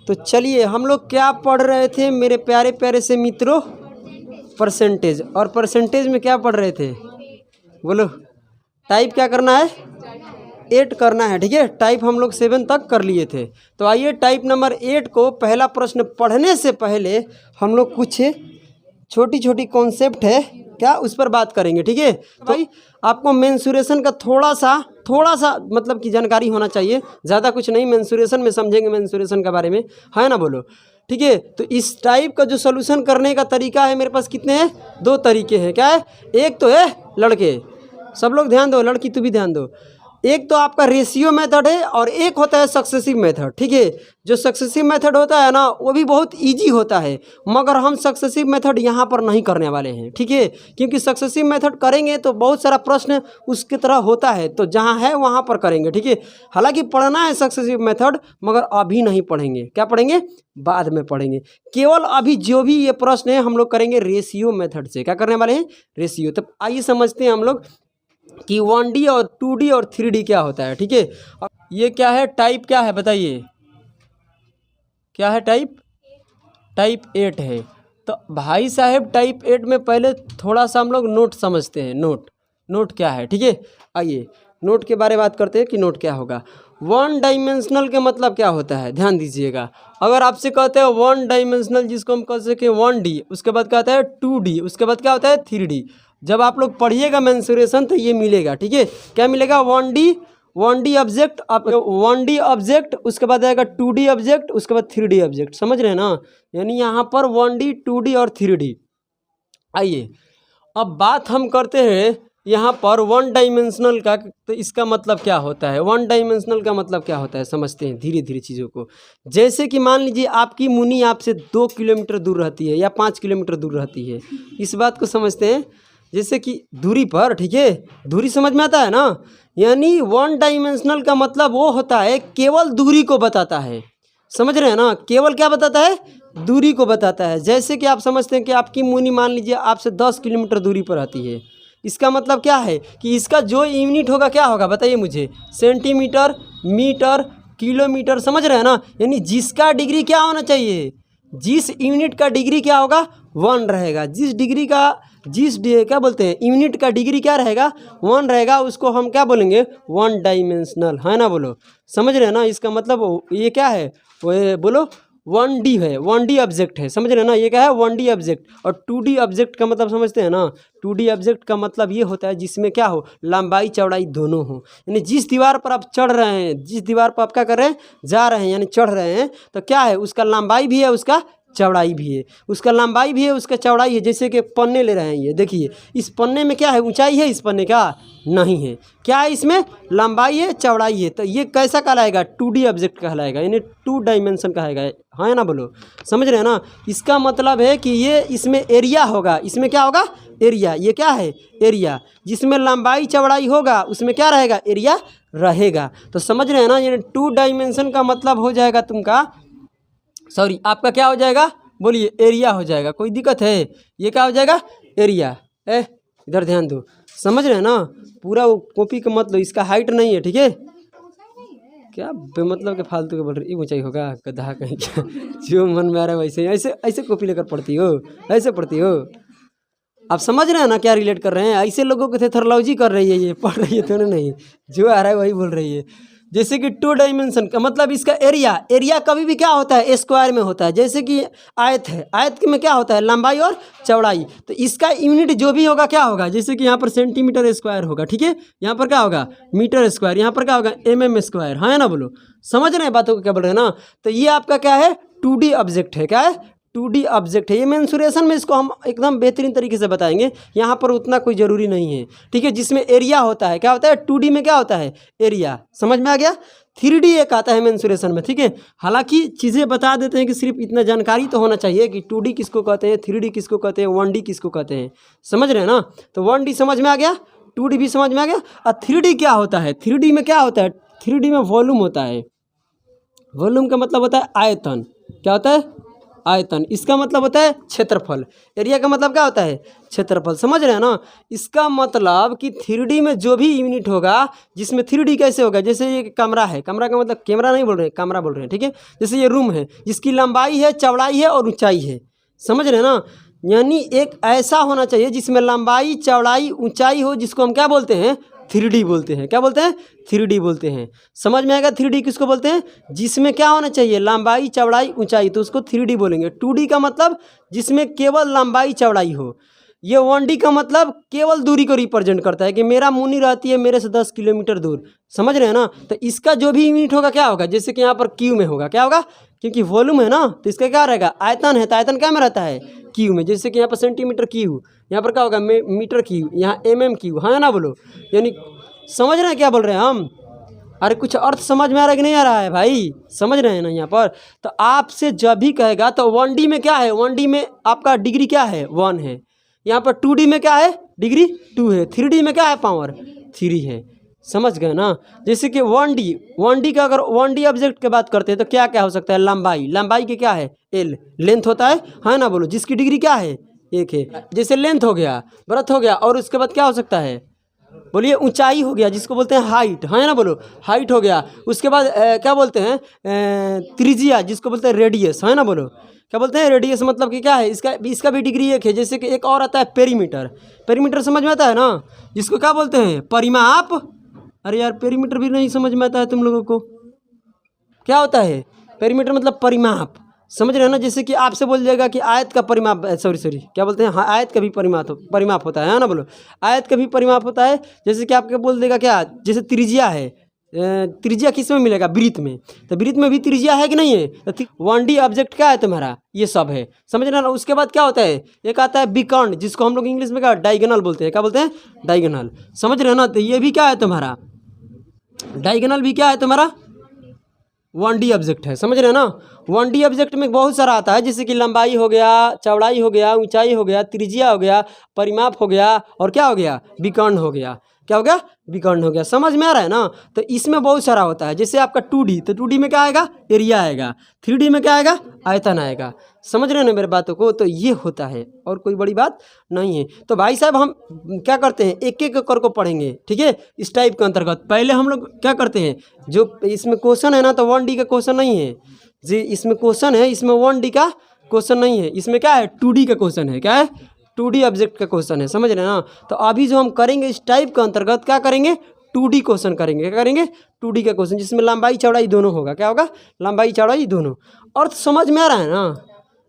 तो चलिए हम लोग क्या पढ़ रहे थे मेरे प्यारे प्यारे से मित्रों, परसेंटेज। और परसेंटेज में क्या पढ़ रहे थे बोलो? टाइप क्या करना है? 8 करना है, ठीक है। टाइप हम लोग 7 तक कर लिए थे। तो आइए टाइप नंबर 8 को पहला प्रश्न पढ़ने से पहले हम लोग कुछ छोटी छोटी कॉन्सेप्ट है क्या उस पर बात करेंगे, ठीक है। तो भाई आपको मेंसुरेशन का थोड़ा सा मतलब कि जानकारी होना चाहिए, ज़्यादा कुछ नहीं। मेंसुरेशन में समझेंगे, मेंसुरेशन के बारे में, है ना, बोलो, ठीक है। तो इस टाइप का जो सोल्यूशन करने का तरीका है मेरे पास कितने हैं? 2 तरीके हैं। क्या है? एक तो है लड़के, सब लोग ध्यान दो, लड़की तू भी ध्यान दो। एक तो आपका रेशियो मेथड है और एक होता है सक्सेसिव मेथड, ठीक है। जो सक्सेसिव मेथड होता है ना वो भी बहुत इजी होता है, मगर हम सक्सेसिव मेथड यहाँ पर नहीं करने वाले हैं, ठीक है। क्योंकि सक्सेसिव मेथड करेंगे तो बहुत सारा प्रश्न उसकी तरह होता है, तो जहाँ है वहाँ पर करेंगे, ठीक है। हालांकि पढ़ना है सक्सेसिव मेथड, मगर अभी नहीं पढ़ेंगे। क्या पढ़ेंगे? बाद में पढ़ेंगे। केवल अभी जो भी ये प्रश्न है हम लोग करेंगे रेशियो मेथड से। क्या करने वाले हैं? रेशियो। तो आइए समझते हैं हम लोग कि 1D और 2D और 3D क्या होता है, ठीक है। ये क्या है? टाइप क्या है बताइए? क्या है टाइप? टाइप 8 है। तो भाई साहब टाइप 8 में पहले थोड़ा सा हम लोग नोट समझते हैं। नोट क्या है, ठीक है। आइए नोट के बारे में बात करते हैं कि नोट क्या होगा। 1 डायमेंशनल के मतलब क्या होता है, ध्यान दीजिएगा। अगर आपसे कहते हैं 1 डायमेंशनल, जिसको हम कह सकें 1D, उसके बाद क्या होता है 2D, उसके बाद क्या होता है 3D। जब आप लोग पढ़िएगा मेंसुरेशन तो ये मिलेगा, ठीक है। क्या मिलेगा? 1D ऑब्जेक्ट, आप 1D ऑब्जेक्ट, उसके बाद आएगा 2D ऑब्जेक्ट, उसके बाद 3D ऑब्जेक्ट। समझ रहे हैं ना? यानी यहाँ पर 1D 2D और 3D। आइए अब बात हम करते हैं यहाँ पर 1 डायमेंशनल का। तो इसका मतलब क्या होता है? 1 डायमेंशनल का मतलब क्या होता है समझते हैं धीरे धीरे चीज़ों को। जैसे कि मान लीजिए आपकी मुनी आपसे 2 किलोमीटर दूर रहती है या 5 किलोमीटर दूर रहती है। इस बात को समझते हैं, जैसे कि दूरी पर, ठीक है। दूरी समझ में आता है ना? यानी 1 डायमेंशनल का मतलब वो होता है केवल दूरी को बताता है। समझ रहे हैं ना? केवल क्या बताता है? दूरी को बताता है। जैसे कि आप समझते हैं कि आपकी मुनी मान लीजिए आपसे 10 किलोमीटर दूरी पर आती है। इसका मतलब क्या है कि इसका जो यूनिट होगा क्या होगा बताइए मुझे? Centimetre, metre, kilometre. समझ रहे हैं ना? यानी जिसका डिग्री क्या होना चाहिए, जिस यूनिट का डिग्री क्या होगा? 1 रहेगा। क्या बोलते हैं, यूनिट का डिग्री क्या रहेगा? 1 रहेगा। उसको हम क्या बोलेंगे? 1 डायमेंशनल, है ना, बोलो। समझ रहे हैं ना? इसका मतलब ये क्या है? वो बोलो 1D है, 1D ऑब्जेक्ट है। समझ रहे हैं ना? ये क्या है? 1D object. और 2D ऑब्जेक्ट का मतलब समझते हैं ना? 2D ऑब्जेक्ट का मतलब ये होता है जिसमें क्या हो, लंबाई चौड़ाई दोनों हो। यानी जिस दीवार पर आप चढ़ रहे हैं, जिस दीवार पर आप क्या कर रहे हैं, जा रहे हैं, यानी चढ़ रहे हैं, तो क्या है, उसका लंबाई भी है, उसका चौड़ाई भी है। उसका लंबाई भी है, उसका चौड़ाई है। जैसे कि पन्ने ले रहे हैं, ये देखिए, इस पन्ने में क्या है? ऊंचाई है इस पन्ने का? नहीं है। क्या है इसमें? लंबाई है, चौड़ाई है। तो ये कैसा कहलाएगा? 2D ऑब्जेक्ट कहलाएगा, यानी 2 डायमेंशन कहेगा, है ना, बोलो। समझ रहे हैं ना? इसका मतलब है कि ये इसमें एरिया होगा। इसमें क्या होगा? एरिया। ये क्या है? एरिया। जिसमें लंबाई चौड़ाई होगा उसमें क्या रहेगा? एरिया रहेगा। तो समझ रहे हैं ना? यानी 2 डायमेंशन का मतलब हो जाएगा तुमका, सॉरी, आपका क्या हो जाएगा? बोलिए, एरिया हो जाएगा। कोई दिक्कत है? ये क्या हो जाएगा? एरिया। इधर ध्यान दो। समझ रहे हैं ना? पूरा वो कॉपी का मतलब इसका हाइट नहीं है, ठीक है। क्या बेमतलब के फालतू के बोल रही? ऊंचाई होगा गधा कहीं क्या? जो मन में आ रहा है वैसे ऐसे ऐसे कॉपी लेकर पढ़ती हो, ऐसे पढ़ती हो। आप समझ रहे हैं ना क्या रिलेट कर रहे हैं? ऐसे लोगों के थेथरोलॉजी कर रही है, ये पढ़ रही है तो नहीं, जो आ रहा है वही बोल रही है। जैसे कि 2 डायमेंशन का मतलब इसका एरिया कभी भी क्या होता है? स्क्वायर में होता है। जैसे कि आयत है, आयत में क्या होता है? लंबाई और चौड़ाई। तो इसका यूनिट जो भी होगा क्या होगा? जैसे कि यहाँ पर सेंटीमीटर स्क्वायर होगा, ठीक है। यहाँ पर क्या होगा? Metre square. यहाँ पर क्या होगा? mm स्क्वायर, है ना, बोलो। समझ रहे हैं बातों को क्या बोल रहे हैं ना? तो ये आपका क्या है? 2D ऑब्जेक्ट है। क्या है? 2D ऑब्जेक्ट है। ये मेंसुरेशन में इसको हम एकदम बेहतरीन तरीके से बताएंगे, यहाँ पर उतना कोई ज़रूरी नहीं है, ठीक है। जिसमें एरिया होता है, क्या होता है? 2D में क्या होता है? एरिया। समझ में आ गया? 3D एक आता है मेंसुरेशन में, ठीक है। हालांकि चीज़ें बता देते हैं कि सिर्फ इतना जानकारी तो होना चाहिए कि 2D किसको कहते हैं, 3D किसको कहते हैं, 1D किसको कहते हैं। समझ रहे हैं ना? तो 1D समझ में आ गया, 2D भी समझ में आ गया। और 3D क्या होता है? 3D में क्या होता है? 3D में वॉल्यूम होता है। वॉल्यूम का मतलब होता है आयतन। क्या होता है? आयतन, इसका मतलब होता है क्षेत्रफल। एरिया का मतलब क्या होता है? क्षेत्रफल। समझ रहे हैं ना? इसका मतलब कि 3D में जो भी यूनिट होगा, जिसमें 3D कैसे होगा, जैसे ये कमरा है, कमरा का मतलब कैमरा नहीं बोल रहे हैं, कमरा बोल रहे हैं, ठीक है। जैसे ये रूम है जिसकी लंबाई है, चौड़ाई है और ऊंचाई है, समझ रहे हैं ना? यानी एक ऐसा होना चाहिए जिसमें लंबाई, चौड़ाई, ऊंचाई हो, जिसको हम क्या बोलते हैं? 3D बोलते हैं। क्या बोलते हैं? 3D बोलते हैं। समझ में आएगा 3D किसको बोलते हैं? जिसमें क्या होना चाहिए? लंबाई, चौड़ाई, ऊंचाई, तो उसको 3D बोलेंगे। 2D का मतलब जिसमें केवल लंबाई, चौड़ाई हो। ये 1D का मतलब केवल दूरी को रिप्रेजेंट करता है कि मेरा मुन्नी रहती है मेरे से 10 किलोमीटर दूर। समझ रहे हैं ना? तो इसका जो भी यूनिट होगा क्या होगा? जैसे कि यहाँ पर क्यू में होगा, क्या होगा? क्योंकि वॉल्यूम है ना, तो इसका क्या रहेगा? आयतन है, तो आयतन क्या में रहता है? क्यू में। जैसे कि यहाँ पर सेंटीमीटर क्यू, यहाँ पर क्या होगा? मीटर क्यू, यहाँ mm क्यू, हाँ ना बोलो। यानी समझ रहे हैं क्या बोल रहे हैं हम? अरे कुछ अर्थ समझ में आ रहा है कि नहीं आ रहा है भाई? समझ रहे हैं ना? यहाँ पर तो आपसे जब भी कहेगा तो 1D में क्या है? 1D में आपका डिग्री क्या है? 1 है। यहाँ पर 2D में क्या है? डिग्री 2 है। 3D में क्या है? पावर 3 है। समझ गए ना? जैसे कि 1D का अगर 1D ऑब्जेक्ट की बात करते हैं तो क्या क्या हो सकता है? लंबाई, लंबाई के क्या है? L, लेंथ होता है ना बोलो, जिसकी डिग्री क्या है? 1 है। जैसे लेंथ हो गया, ब्रेथ हो गया, और उसके बाद क्या हो सकता है? बोलिए ऊंचाई हो गया, जिसको बोलते हैं हाइट, है ना बोलो, हाइट हो गया। उसके बाद क्या बोलते हैं? त्रिज्या, जिसको बोलते हैं रेडियस, है ना बोलो। क्या बोलते हैं? रेडियस मतलब कि क्या है? इसका भी डिग्री 1 है। जैसे कि एक और आता है पेरीमीटर, पेरीमीटर समझ में आता है ना? जिसको क्या बोलते हैं? परिमाप। अरे यार पेरीमीटर भी नहीं समझ में आता है तुम लोगों को? क्या होता है पेरीमीटर? मतलब परिमाप। समझ रहे हो ना? जैसे कि आपसे बोल जाएगा कि आयत का परिमाप, सॉरी क्या बोलते हैं? हाँ, आयत का भी परिमाप होता है ना बोलो। आयत का भी परिमाप होता है। जैसे कि आपके बोल देगा क्या? जैसे त्रिज्या है, त्रिज्या किस में मिलेगा? वृत्त में। तो वृत्त में भी त्रिज्या है कि नहीं है? तो 1D ऑब्जेक्ट क्या है तुम्हारा? ये सब है। समझ रहे ना? उसके बाद क्या होता है? एक आता है विकर्ण, जिसको हम लोग इंग्लिश में क्या डायगोनल बोलते हैं। क्या बोलते हैं? डायगोनल। समझ रहे हो ना? तो ये भी क्या है तुम्हारा? डायगोनल भी क्या है तुम्हारा? 1D ऑब्जेक्ट है। समझ रहे हैं ना? 1D ऑब्जेक्ट में बहुत सारा आता है, जैसे कि लंबाई हो गया, चौड़ाई हो गया, ऊंचाई हो गया, त्रिज्या हो गया, परिमाप हो गया, और क्या हो गया? विकर्ण हो गया। क्या हो गया? विकर्ण हो गया। समझ में आ रहा है ना? तो इसमें बहुत सारा होता है। जैसे आपका 2D, तो 2D में क्या आएगा? एरिया आएगा। 3D में क्या आएगा? आयतन आएगा। समझ रहे हैं ना मेरे बातों को? तो ये होता है, और कोई बड़ी बात नहीं है। तो भाई साहब हम क्या करते हैं? एक एक कर को पढ़ेंगे, ठीक है, इस टाइप के अंतर्गत। पहले हम लोग क्या करते हैं? जो इसमें क्वेश्चन है ना, तो 1D का क्वेश्चन नहीं है जी, इसमें क्वेश्चन है, इसमें 1D का क्वेश्चन नहीं है। इसमें क्या है? 2D का क्वेश्चन है। क्या है? 2D ऑब्जेक्ट का क्वेश्चन है। समझ रहे हैं ना? तो अभी जो हम करेंगे इस टाइप के अंतर्गत क्या करेंगे? 2D क्वेश्चन करेंगे। क्या करेंगे? 2D का क्वेश्चन, जिसमें लंबाई चौड़ाई दोनों होगा। क्या होगा? लंबाई चौड़ाई दोनों। और समझ में आ रहा है ना?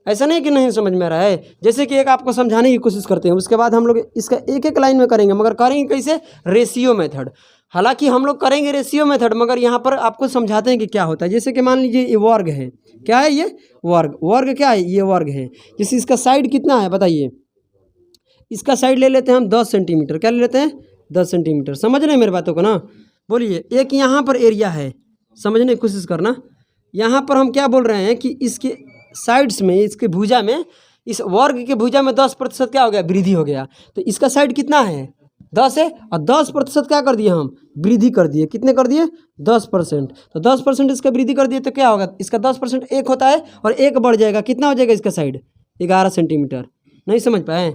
ऐसा नहीं कि नहीं समझ में आ रहा है। जैसे कि एक आपको समझाने की कोशिश करते हैं, उसके बाद हम लोग इसका एक एक लाइन में करेंगे, मगर करेंगे कैसे? Ratio method. हालांकि हम लोग करेंगे रेशियो मेथड, मगर यहाँ पर आपको समझाते हैं कि क्या होता है। जैसे कि मान लीजिए ये वर्ग है। क्या है ये? वर्ग। वर्ग क्या है? ये वर्ग है। जैसे इसका साइड कितना है बताइए? इसका साइड ले लेते हैं हम 10 सेंटीमीटर। क्या ले लेते हैं? 10 सेंटीमीटर। समझ रहे हैं मेरी बातों को ना? बोलिए। एक यहाँ पर एरिया है, समझने की कोशिश करना। यहाँ पर हम क्या बोल रहे हैं कि इसके साइड्स में, इसके भुजा में, इस वर्ग के भुजा में 10% क्या हो गया? वृद्धि हो गया। तो इसका साइड कितना है? 10 है, और 10% क्या कर दिए हम? वृद्धि कर दिए। कितने कर दिए? 10%। तो 10% इसका वृद्धि कर दिए तो क्या होगा? इसका 10% 1 होता है, और 1 बढ़ जाएगा। कितना हो जाएगा इसका साइड? 11 सेंटीमीटर। नहीं समझ पाए?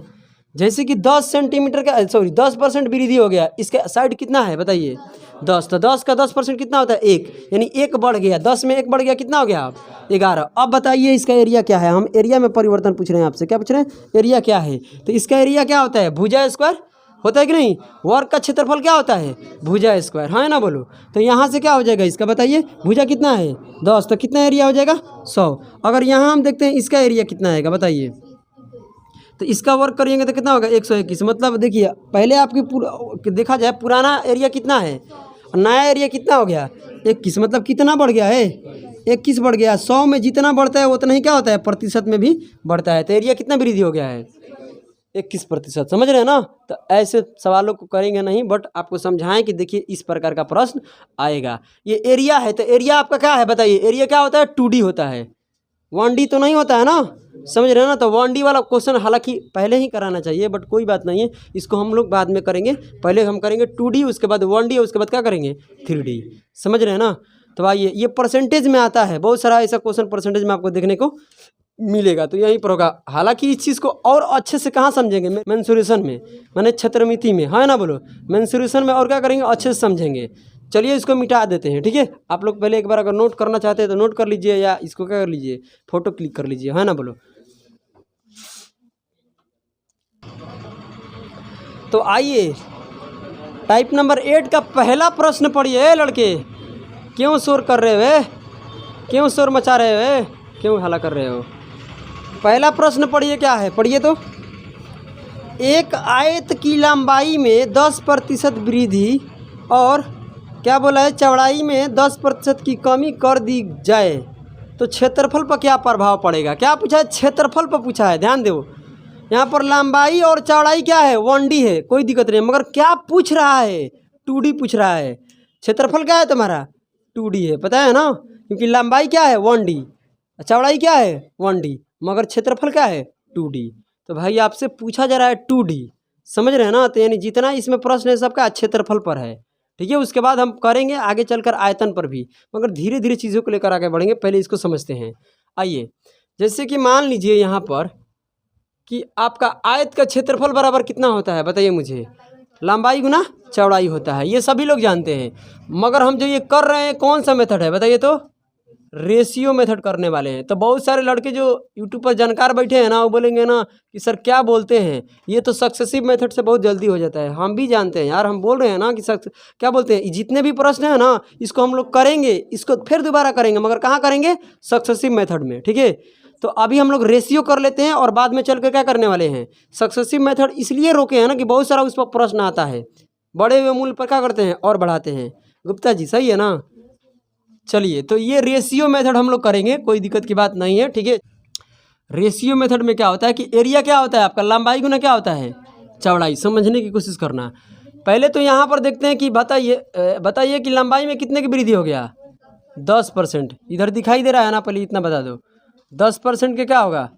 जैसे कि 10 सेंटीमीटर का, सॉरी 10% वृद्धि हो गया, इसका साइड कितना है बताइए? 10। तो 10 का 10% कितना होता है? 1। यानी 1 बढ़ गया। 10 में 1 बढ़ गया, कितना हो गया? 11। अब बताइए इसका एरिया क्या है? हम एरिया में परिवर्तन पूछ रहे हैं आपसे। क्या पूछ रहे हैं? एरिया क्या है? तो इसका एरिया क्या होता है? भुजा स्क्वायर होता है कि नहीं? वर्ग का क्षेत्रफल क्या होता है? भुजा स्क्वायर, हाँ ना बोलो। तो यहाँ से क्या हो जाएगा इसका बताइए? भुजा कितना है? 10। तो कितना एरिया हो जाएगा? 100। अगर यहाँ हम देखते हैं इसका एरिया कितना आएगा बताइए? तो इसका वर्क करेंगे तो कितना होगा? 121। मतलब देखिए, पहले आपकी देखा जाए पुराना एरिया कितना है, और नया एरिया कितना हो गया? 21। मतलब कितना बढ़ गया है? 21 बढ़ गया। 100 में जितना बढ़ता है उतना ही क्या होता है? प्रतिशत में भी बढ़ता है। तो एरिया कितना वृद्धि हो गया है? 21%। समझ रहे हैं ना? तो ऐसे सवालों को करेंगे नहीं, बट आपको समझाएं कि देखिए इस प्रकार का प्रश्न आएगा। ये एरिया है, तो एरिया आपका क्या है बताइए? एरिया क्या होता है? 2D होता है, 1D तो नहीं होता है ना? समझ रहे हैं ना? तो 1D वाला क्वेश्चन हालांकि पहले ही कराना चाहिए, बट कोई बात नहीं है, इसको हम लोग बाद में करेंगे। पहले हम करेंगे 2D, उसके बाद 1D, उसके बाद क्या करेंगे? 3D। समझ रहे हैं ना? तो आइए, ये परसेंटेज में आता है, बहुत सारा ऐसा क्वेश्चन परसेंटेज में आपको देखने को मिलेगा, तो यहीं पर होगा। हालांकि इस चीज़ को और अच्छे से कहाँ समझेंगे, मेंसुरेशन में, माने क्षेत्रमिति में, है ना बोलो। मेंसुरेशन में और क्या करेंगे, अच्छे से समझेंगे। चलिए इसको मिटा देते हैं, ठीक है। आप लोग पहले एक बार अगर नोट करना चाहते हैं तो नोट कर लीजिए, या इसको क्या कर लीजिए, फोटो क्लिक कर लीजिए, है ना बोलो। तो आइए टाइप नंबर 8 का पहला प्रश्न पढ़िए लड़के। क्यों शोर कर रहे हो, क्यों शोर मचा रहे हो, क्यों हल्ला कर रहे हो। पहला प्रश्न पढ़िए, क्या है पढ़िए तो। एक आयत की लंबाई में 10% वृद्धि और क्या बोला है, चौड़ाई में 10% की कमी कर दी जाए तो क्षेत्रफल पर क्या प्रभाव पड़ेगा। क्या पूछा है, क्षेत्रफल पर पूछा है, ध्यान दो। यहाँ पर लंबाई और चौड़ाई क्या है, 1D है, कोई दिक्कत नहीं, मगर क्या पूछ रहा है, 2D पूछ रहा है। क्षेत्रफल क्या है तुम्हारा, 2D है, पता है ना, क्योंकि लंबाई क्या है 1D, चौड़ाई क्या है 1D, मगर क्षेत्रफल क्या है 2D। तो भाई आपसे पूछा जा रहा है 2D, समझ रहे हैं ना। तो यानी जितना इसमें प्रश्न है सबका क्षेत्रफल पर है, ठीक है। उसके बाद हम करेंगे आगे चलकर आयतन पर भी, मगर धीरे धीरे चीज़ों को लेकर आगे बढ़ेंगे, पहले इसको समझते हैं। आइए, जैसे कि मान लीजिए यहाँ पर कि आपका आयत का क्षेत्रफल बराबर कितना होता है, बताइए मुझे, लंबाई गुना चौड़ाई होता है, ये सभी लोग जानते हैं। मगर हम जो ये कर रहे हैं कौन सा मेथड है बताइए तो, रेशियो मेथड करने वाले हैं। तो बहुत सारे लड़के जो यूट्यूब पर जानकार बैठे हैं ना, वो बोलेंगे ना कि सर क्या बोलते हैं, ये तो सक्सेसिव मेथड से बहुत जल्दी हो जाता है। हम भी जानते हैं यार, हम बोल रहे हैं ना कि क्या बोलते हैं, जितने भी प्रश्न हैं ना इसको हम लोग करेंगे, इसको फिर दोबारा करेंगे, मगर कहाँ करेंगे, सक्सेसिव मेथड में, ठीक है। तो अभी हम लोग रेशियो कर लेते हैं और बाद में चल कर क्या करने वाले हैं, सक्सेसिव मेथड। इसलिए रोके हैं ना कि बहुत सारा उस पर प्रश्न आता है, बड़े हुए मूल्य पर क्या करते हैं और बढ़ाते हैं। गुप्ता जी सही है ना। चलिए, तो ये रेशियो मेथड हम लोग करेंगे, कोई दिक्कत की बात नहीं है, ठीक है। रेशियो मेथड में क्या होता है कि एरिया क्या होता है आपका, लंबाई गुना क्या होता है चौड़ाई, समझने की कोशिश करना। पहले तो यहाँ पर देखते हैं कि बताइए कि लंबाई में कितने की वृद्धि हो गया, 10%। इधर दिखाई दे रहा है ना, पहले इतना बता दो, 10% के क्या होगा,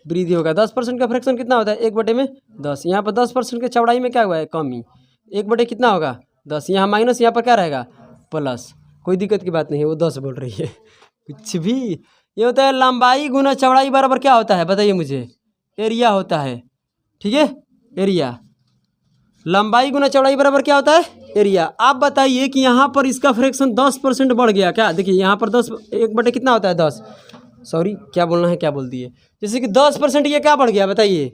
वृद्धि होगा। 10% का फ्रैक्शन कितना होता है, 1/10। यहाँ पर 10% के चौड़ाई में क्या हुआ है, कमी, 1/, कितना होगा 10, यहाँ माइनस, यहाँ पर क्या रहेगा प्लस, कोई दिक्कत की बात नहीं है, वो 10 बोल रही है कुछ भी। ये होता है लंबाई गुना चौड़ाई बराबर क्या होता है बताइए मुझे, एरिया होता है, ठीक है। एरिया, लंबाई गुना चौड़ाई बराबर क्या होता है, एरिया। आप बताइए कि यहाँ पर इसका फ्रैक्शन 10% बढ़ गया क्या, देखिए यहाँ पर 10, 1/, कितना होता है 10, सॉरी क्या बोलना है क्या बोल दिए, जैसे कि 10% ये क्या बढ़ गया बताइए,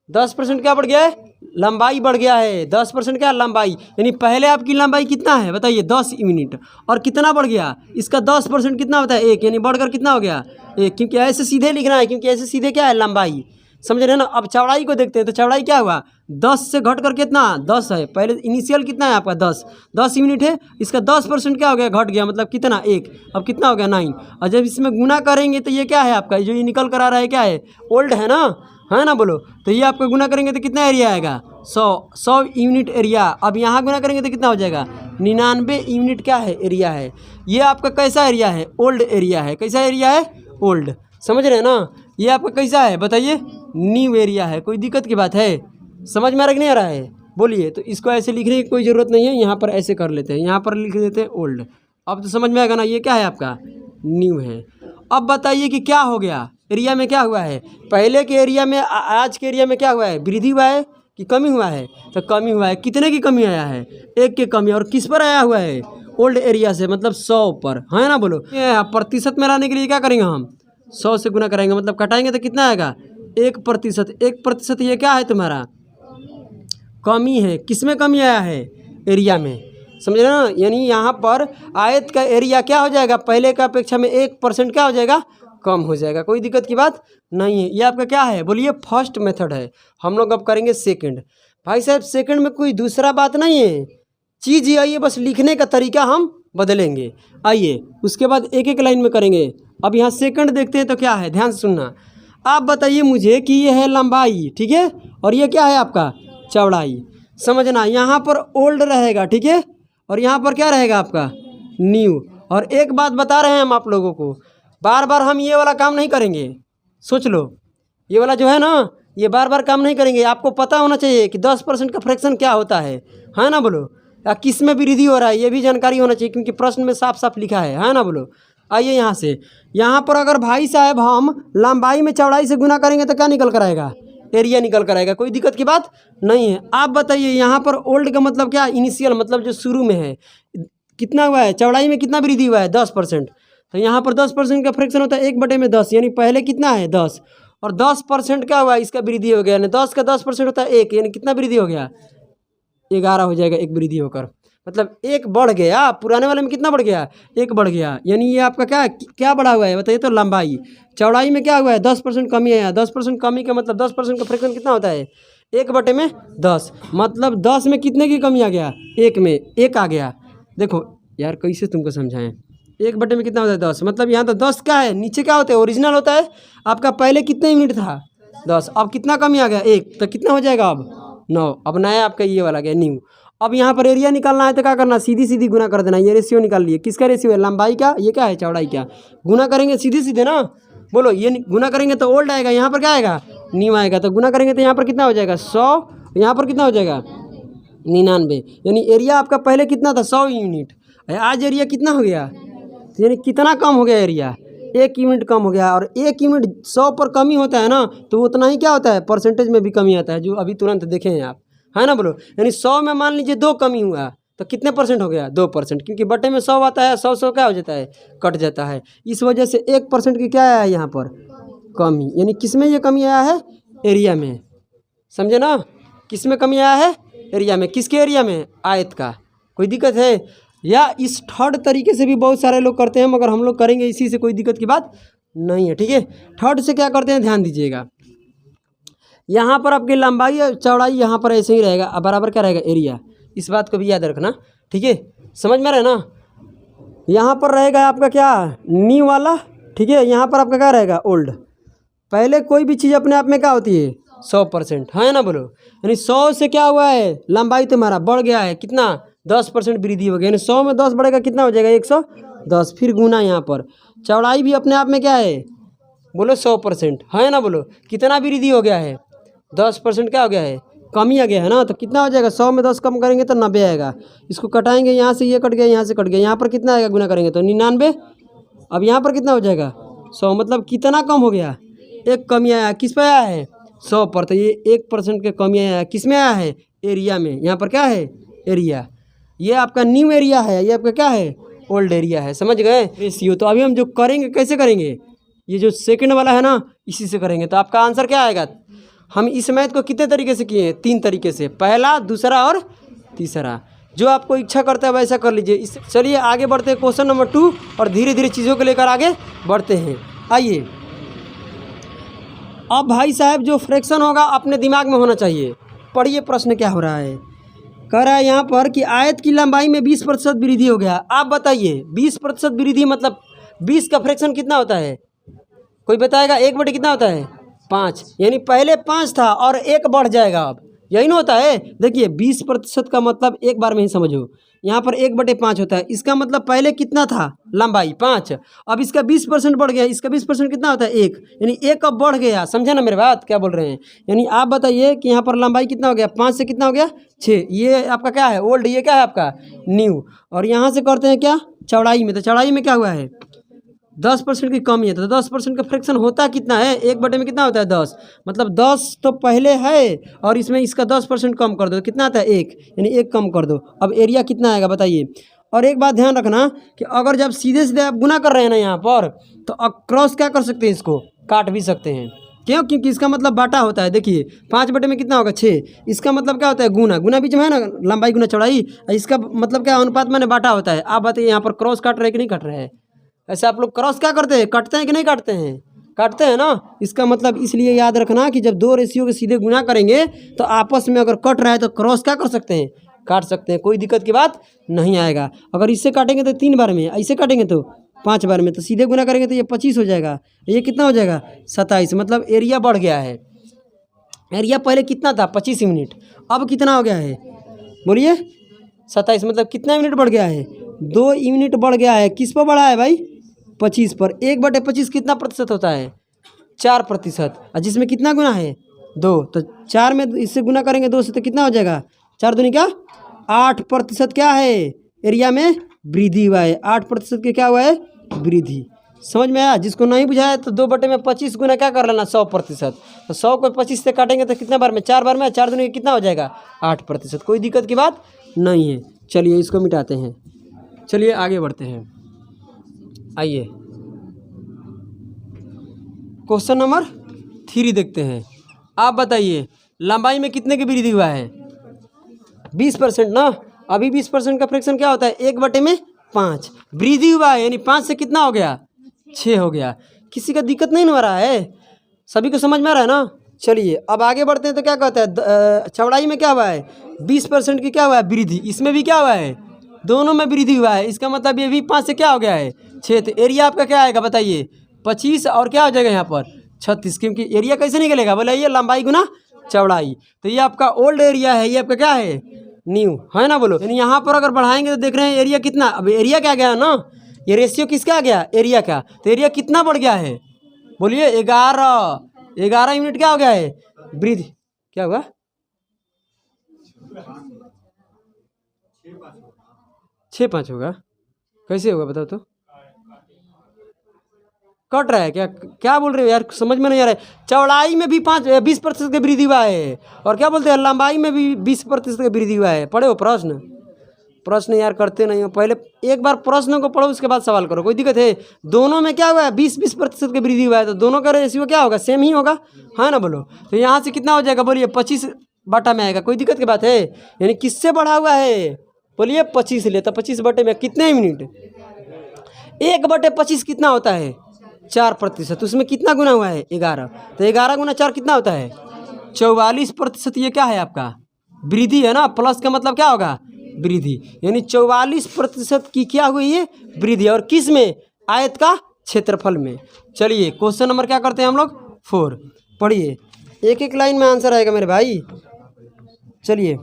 10% क्या बढ़ गया है, लंबाई बढ़ गया है। 10% क्या लंबाई, यानी पहले आपकी लंबाई कितना है बताइए 10 यूनिट, और कितना बढ़ गया इसका 10% कितना होता है 1, यानी बढ़कर कितना हो गया 1, क्योंकि ऐसे सीधे लिखना है, क्योंकि ऐसे सीधे क्या है लंबाई, समझ रहे हैं ना। अब चौड़ाई को देखते हैं, तो चौड़ाई क्या हुआ, 10 से घट कर कितना 10 है, पहले इनिशियल कितना है आपका 10 यूनिट है, इसका 10% क्या हो गया, घट गया, मतलब कितना 1, अब कितना हो गया 9। और जब इसमें गुना करेंगे तो ये क्या है आपका, जो ये निकल कर आ रहा है क्या है, ओल्ड है ना बोलो। तो ये आपका गुना करेंगे तो कितना एरिया आएगा 100 यूनिट एरिया। अब यहाँ गुना करेंगे तो कितना हो जाएगा 99 यूनिट क्या है एरिया है। ये आपका कैसा एरिया है, ओल्ड एरिया है। कैसा एरिया है, ओल्ड, समझ रहे हैं ना। ये आपका कैसा है बताइए, न्यू एरिया है। कोई दिक्कत की बात है, समझ में आ रहा कि नहीं आ रहा है, बोलिए। तो इसको ऐसे लिखने की कोई ज़रूरत नहीं है, यहाँ पर ऐसे कर लेते हैं, यहाँ पर लिख देते हैं ओल्ड। अब तो समझ में आएगा ना, ये क्या है आपका न्यू है। अब बताइए कि क्या हो गया, एरिया में क्या हुआ है, पहले के एरिया में आज के एरिया में क्या हुआ है, वृद्धि हुआ है कि कमी हुआ है, तो कमी हुआ है। कितने की कमी आया है, 1 की कमी, और किस पर आया हुआ है, ओल्ड एरिया से, मतलब 100 पर, है ना बोलो। प्रतिशत में लाने के लिए क्या करेंगे हम, 100 से गुना करेंगे, मतलब कटाएंगे तो कितना आएगा 1%। 1% ये क्या है तुम्हारा, कमी है। किस में कमी आया है, एरिया में, समझ रहे ना। यानी यहाँ पर आयत का एरिया क्या हो जाएगा, पहले का अपेक्षा में 1% क्या हो जाएगा, कम हो जाएगा। कोई दिक्कत की बात नहीं है। ये आपका क्या है बोलिए, फर्स्ट मेथड है। हम लोग अब करेंगे सेकंड। भाई साहब सेकंड में कोई दूसरा बात नहीं है, चीज़ ये आइए, बस लिखने का तरीका हम बदलेंगे। आइए उसके बाद एक एक लाइन में करेंगे। अब यहाँ सेकंड देखते हैं तो क्या है, ध्यान से सुनना। आप बताइए मुझे कि ये है लंबाई, ठीक है, और ये क्या है आपका चौड़ाई, समझना। यहाँ पर ओल्ड रहेगा, ठीक है, और यहाँ पर क्या रहेगा आपका न्यू। और एक बात बता रहे हैं हम आप लोगों को, बार बार हम ये वाला काम नहीं करेंगे, सोच लो, ये वाला जो है ना, ये बार बार काम नहीं करेंगे। आपको पता होना चाहिए कि 10% का फ्रैक्शन क्या होता है ना बोलो, या किस में वृद्धि हो रहा है, ये भी जानकारी होना चाहिए, क्योंकि प्रश्न में साफ साफ लिखा है ना बोलो। आइए यहाँ पर अगर भाई साहब हम लंबाई में चौड़ाई से गुना करेंगे तो क्या निकल कर आएगा, एरिया निकल कर आएगा। कोई दिक्कत की बात नहीं है। आप बताइए यहाँ पर ओल्ड का मतलब क्या, इनिशियल मतलब जो शुरू में है, कितना हुआ है, चौड़ाई में कितना वृद्धि हुआ है 10%। तो यहाँ पर 10% का फ्रैक्शन होता है 1/10, यानी पहले कितना है 10, और 10% क्या हुआ, इसका वृद्धि हो गया, यानी 10 का 10% होता है 1, यानी कितना वृद्धि हो गया 11 हो जाएगा, 1 वृद्धि होकर, मतलब 1 बढ़ गया। पुराने वाले में कितना बढ़ गया, 1 बढ़ गया, यानी ये आपका क्या बढ़ा हुआ है बताइए तो, लंबाई। चौड़ाई में क्या हुआ है 10% कमी आया, 10% कमी का मतलब 10% का फ्रैक्शन कितना होता है 1/10, मतलब 10 में कितने की कमी आ गया, 1 में 1 आ गया। देखो यार कैसे तुमको समझाएं, 1/10 में कितना होता है 10, मतलब यहाँ तो 10 क्या है, नीचे क्या होता है ओरिजिनल होता है आपका, पहले कितने यूनिट था 10, अब कितना कमी आ गया 1, तो कितना हो जाएगा अब 9। अब नया आपका ये वाला गया न्यू। अब यहाँ पर एरिया निकालना है तो क्या करना, सीधी सीधी गुना कर देना। ये रेशियो निकाल लिए, किसका रेशियो है, लंबाई का, ये क्या है चौड़ाई का, गुना करेंगे सीधे सीधे ना, बोलो ये गुना करेंगे तो ओल्ड आएगा, यहाँ पर क्या आएगा न्यू आएगा, तो गुना करेंगे तो यहाँ पर कितना हो जाएगा 100, यहाँ पर कितना हो जाएगा 99, यानी एरिया आपका पहले कितना था 100 यूनिट, आज एरिया कितना हो गया, यानी कितना कम हो गया एरिया, 1 यूनिट कम हो गया। और 1 यूनिट 100 पर कमी होता है ना, तो उतना ही क्या होता है परसेंटेज में भी कमी आता है, जो अभी तुरंत देखे हैं आप, है ना, बोलो। यानी 100 में मान लीजिए 2 कमी हुआ तो कितने % हो गया 2%, क्योंकि बटे में 100 आता है, 100 क्या हो जाता है कट जाता है, इस वजह से 1% की क्या आया है यहाँ पर कमी, यानी किस में ये कमी आया है, एरिया में, समझे ना, किस में कमी आया है, एरिया में। किसके एरिया में, आयत का। कोई दिक्कत है, या इस थर्ड तरीके से भी बहुत सारे लोग करते हैं, मगर हम लोग करेंगे इसी से, कोई दिक्कत की बात नहीं है, ठीक है। थर्ड से क्या करते हैं ध्यान दीजिएगा, यहाँ पर आपकी लंबाई और चौड़ाई यहाँ पर ऐसे ही रहेगा, बराबर क्या रहेगा एरिया, इस बात को भी याद रखना, ठीक है, समझ में रहे ना। यहाँ पर रहेगा आपका क्या न्यू वाला, ठीक है, यहाँ पर आपका क्या रहेगा ओल्ड। पहले कोई भी चीज़ अपने आप में क्या होती है 100%, है ना, बोलो। यानी 100 से क्या हुआ है, लंबाई तुम्हारा बढ़ गया है, कितना 10% वृद्धि हो गया, यानी 100 में 10 बढ़ेगा, कितना हो जाएगा 110, फिर गुना यहाँ पर। चौड़ाई भी अपने आप में क्या है, बोलो 100%, है ना, बोलो। कितना वृद्धि हो गया है 10% क्या हो गया है, कमी आ गया है ना, तो कितना हो जाएगा 100 में 10 कम करेंगे तो 90 आएगा। इसको कटाएंगे, यहाँ से ये कट गया, यहाँ से कट गया, यहाँ पर कितना आएगा गुना करेंगे तो 99। अब यहाँ पर कितना हो जाएगा 100, मतलब कितना कम हो गया, 1 कमी आया, किस पे आया है 100 पर, तो ये 1% का कमी आया है, किस में आया है एरिया में। यहाँ पर क्या है एरिया, ये आपका न्यू एरिया है, ये आपका क्या है ओल्ड एरिया है, समझ गए रेशियो। तो अभी हम जो करेंगे कैसे करेंगे, ये जो सेकंड वाला है ना इसी से करेंगे। तो आपका आंसर क्या आएगा, हम इस मैथ को कितने तरीके से किए हैं, 3 तरीके से, पहला, दूसरा और तीसरा, जो आपको इच्छा करता है वैसा कर लीजिए। इस चलिए आगे बढ़ते हैं क्वेश्चन नंबर 2, और धीरे धीरे चीज़ों को लेकर आगे बढ़ते हैं। आइए, अब भाई साहब जो फ्रैक्शन होगा अपने दिमाग में होना चाहिए। पढ़िए प्रश्न क्या हो रहा है, कह रहा है यहाँ पर कि आयत की लंबाई में 20% वृद्धि हो गया। आप बताइए 20% वृद्धि मतलब 20 का फ्रैक्शन कितना होता है, कोई बताएगा 1/, कितना होता है 5, यानी पहले 5 था और 1 बढ़ जाएगा, अब यही ना होता है। देखिए 20% का मतलब एक बार में ही समझो, यहाँ पर 1/5 होता है, इसका मतलब पहले कितना था लंबाई 5, अब इसका 20% बढ़ गया, इसका 20% कितना होता है 1, यानी 1 अब बढ़ गया, समझे ना मेरे बात क्या बोल रहे हैं। यानी आप बताइए कि यहाँ पर लंबाई कितना हो गया, 5 से कितना हो गया 6, ये आपका क्या है ओल्ड, ये क्या है आपका न्यू। और यहाँ से करते हैं क्या चौड़ाई में, तो चौड़ाई में क्या हुआ है 10% की कमी है, तो 10% का फ्रैक्शन होता कितना है, 1/, में कितना होता है 10, मतलब 10 तो पहले है और इसमें इसका 10% कम कर दो, कितना आता है 1, यानी 1 कम कर दो। अब एरिया कितना आएगा बताइए। और एक बात ध्यान रखना कि अगर जब सीधे सीधे आप गुना कर रहे हैं ना यहाँ पर, तो क्रॉस क्या कर सकते हैं, इसको काट भी सकते हैं। क्यों, क्योंकि इसका मतलब बाटा होता है। देखिए 5/, में कितना होगा 6, इसका मतलब क्या होता है गुना, गुना बीच में है ना लंबाई गुना चौड़ाई, इसका मतलब क्या अनुपात में बाटा होता है। आप बताइए यहाँ पर क्रॉस काट रहे कि नहीं काट रहे हैं, ऐसे आप लोग क्रॉस क्या करते हैं, काटते हैं कि नहीं काटते हैं, काटते हैं ना। इसका मतलब इसलिए याद रखना कि जब 2 रेशियो के सीधे गुना करेंगे तो आपस में अगर कट रहा है तो क्रॉस क्या कर सकते हैं, काट सकते हैं, कोई दिक्कत की बात नहीं आएगा। अगर इससे काटेंगे तो 3 बार में, ऐसे काटेंगे तो 5 बार में, तो सीधे गुना करेंगे तो ये 25 हो जाएगा, ये कितना हो जाएगा 27, मतलब एरिया बढ़ गया है। एरिया पहले कितना था 25 यूनिट, अब कितना हो गया है बोलिए 27, मतलब कितना यूनिट बढ़ गया है 2 यूनिट बढ़ गया है। किस पर बढ़ा है भाई 25 पर। 1/25 कितना प्रतिशत होता है 4%, और जिसमें कितना गुना है 2, तो 4 में इससे गुना करेंगे 2 से तो कितना हो जाएगा 4 दूनी क्या 8% क्या है एरिया में वृद्धि हुआ है, 8% के क्या हुआ है वृद्धि। समझ में आया? जिसको नहीं बुझाया तो 2/25 गुना क्या कर लेना 100%। तो 100 को 25 से काटेंगे तो कितने बार में? 4 बार में। 4 दूनी कितना हो जाएगा? 8%। कोई दिक्कत की बात नहीं है। चलिए इसको मिटाते हैं। चलिए आगे बढ़ते हैं। आइए क्वेश्चन नंबर 3 देखते हैं। आप बताइए लंबाई में कितने की वृद्धि हुआ है? 20% ना। अभी 20% का फ्रैक्शन क्या होता है? 1/5 वृद्धि हुआ है, यानी 5 से कितना हो गया? 6 हो गया। किसी का दिक्कत नहीं हो रहा है? सभी को समझ में आ रहा है ना? चलिए अब आगे बढ़ते हैं। तो क्या कहता है चौड़ाई में क्या हुआ है? 20% की क्या हुआ है? वृद्धि। इसमें भी क्या हुआ है? दोनों में वृद्धि हुआ है। इसका मतलब ये भी 5 से क्या हो गया है? 6। तो एरिया आपका क्या आएगा बताइए? 25 और क्या हो जाएगा यहाँ पर? 36। क्योंकि एरिया कैसे निकलेगा? बोले ये लंबाई गुना चौड़ाई। तो ये आपका ओल्ड एरिया है, ये आपका क्या है? न्यू है ना। बोलो यानी यहाँ पर अगर बढ़ाएंगे तो देख रहे हैं एरिया कितना। अब एरिया क्या गया ना, ये रेशियो किसका आ गया? एरिया का। तो एरिया कितना बढ़ गया है? बोलिए 11 यूनिट क्या हो गया है? वृद्धि। क्या हुआ? 6.5 होगा। कैसे होगा बताओ तो? कट रहा है क्या? क्या बोल रहे हो यार? समझ में नहीं आ रहा है। चौड़ाई में भी 20% की वृद्धि हुआ है, और क्या बोलते हैं लंबाई में भी 20% की वृद्धि हुआ है। पढ़े हो प्रश्न यार करते नहीं हो। पहले एक बार प्रश्न को पढ़ो उसके बाद सवाल करो। कोई दिक्कत है? दोनों में क्या हुआ है? 20% की वृद्धि हुआ है, तो दोनों का रेशियो क्या होगा? सेम ही होगा, है ना। बोलो तो यहाँ से कितना हो जाएगा? बोलिए 25 बटा में आएगा। कोई दिक्कत की बात है? यानी किससे बढ़ा हुआ है? बोलिए 25 ले। तो 25 बटे में कितने यूनिट? 1/25 कितना होता है? 4%। उसमें कितना गुना हुआ है? 11। तो 11 गुना 4 कितना होता है? 44%। ये क्या है आपका? वृद्धि है ना। प्लस का मतलब क्या होगा? वृद्धि। यानी 44% की क्या हुई है? वृद्धि। और किस में? आयत का क्षेत्रफल में। चलिए क्वेश्चन नंबर क्या करते हैं हम लोग? 4 पढ़िए। एक एक लाइन में आंसर आएगा मेरे भाई। चलिए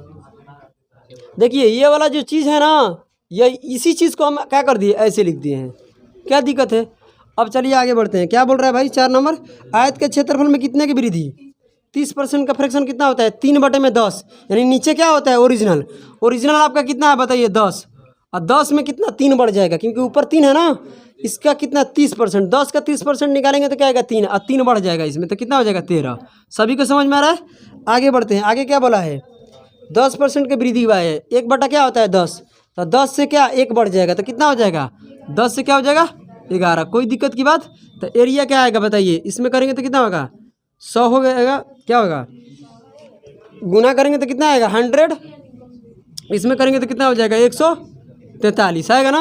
देखिए ये वाला जो चीज़ है ना, ये इसी चीज़ को हम क्या कर दिए? ऐसे लिख दिए हैं। क्या दिक्कत है? अब चलिए आगे बढ़ते हैं। क्या बोल रहा है भाई? 4 नंबर, आयत के क्षेत्रफल में कितने की वृद्धि? 30% का फ्रैक्शन कितना होता है? 3/10। यानी नीचे क्या होता है? ओरिजिनल आपका कितना है बताइए? 10। और 10 में कितना? 3 बढ़ जाएगा, क्योंकि ऊपर 3 है ना। इसका कितना? 30%। 10 का 30% निकालेंगे तो क्या आएगा? 3। और 3 बढ़ जाएगा इसमें, तो कितना हो जाएगा? 13। सभी को समझ में आ रहा है? आगे बढ़ते हैं। आगे क्या बोला है? 10% की वृद्धि हुआ है। 1 बटा क्या होता है? 10। तो 10 से क्या 1 बढ़ जाएगा, तो कितना हो जाएगा? 10 से क्या हो जाएगा? 11। कोई दिक्कत की बात? तो एरिया क्या आएगा बताइए? इसमें करेंगे तो कितना होगा? 100 हो जाएगा। क्या होगा? गुना करेंगे तो कितना आएगा? 100। इसमें करेंगे तो कितना हो जाएगा? 143 आएगा ना।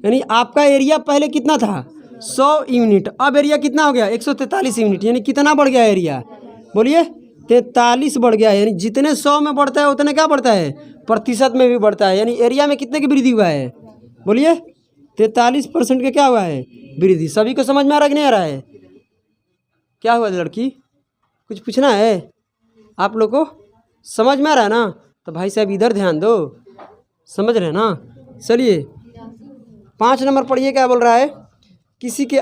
यानी आपका एरिया पहले कितना था? 100 यूनिट। अब एरिया कितना हो गया? 143 यूनिट। यानी कितना बढ़ गया एरिया? बोलिए 43 बढ़ गया है। यानी जितने 100 में बढ़ता है उतने क्या बढ़ता है? प्रतिशत में भी बढ़ता है। यानी एरिया में कितने की वृद्धि हुआ है? बोलिए 43% के क्या हुआ है? वृद्धि। सभी को समझ में आ रहा कि नहीं आ रहा है? क्या हुआ लड़की? कुछ पूछना है आप लोग को? समझ में आ रहा है ना? तो भाई साहब इधर ध्यान दो। समझ रहे हैं ना? चलिए 5 नंबर पढ़िए। क्या बोल रहा है? किसी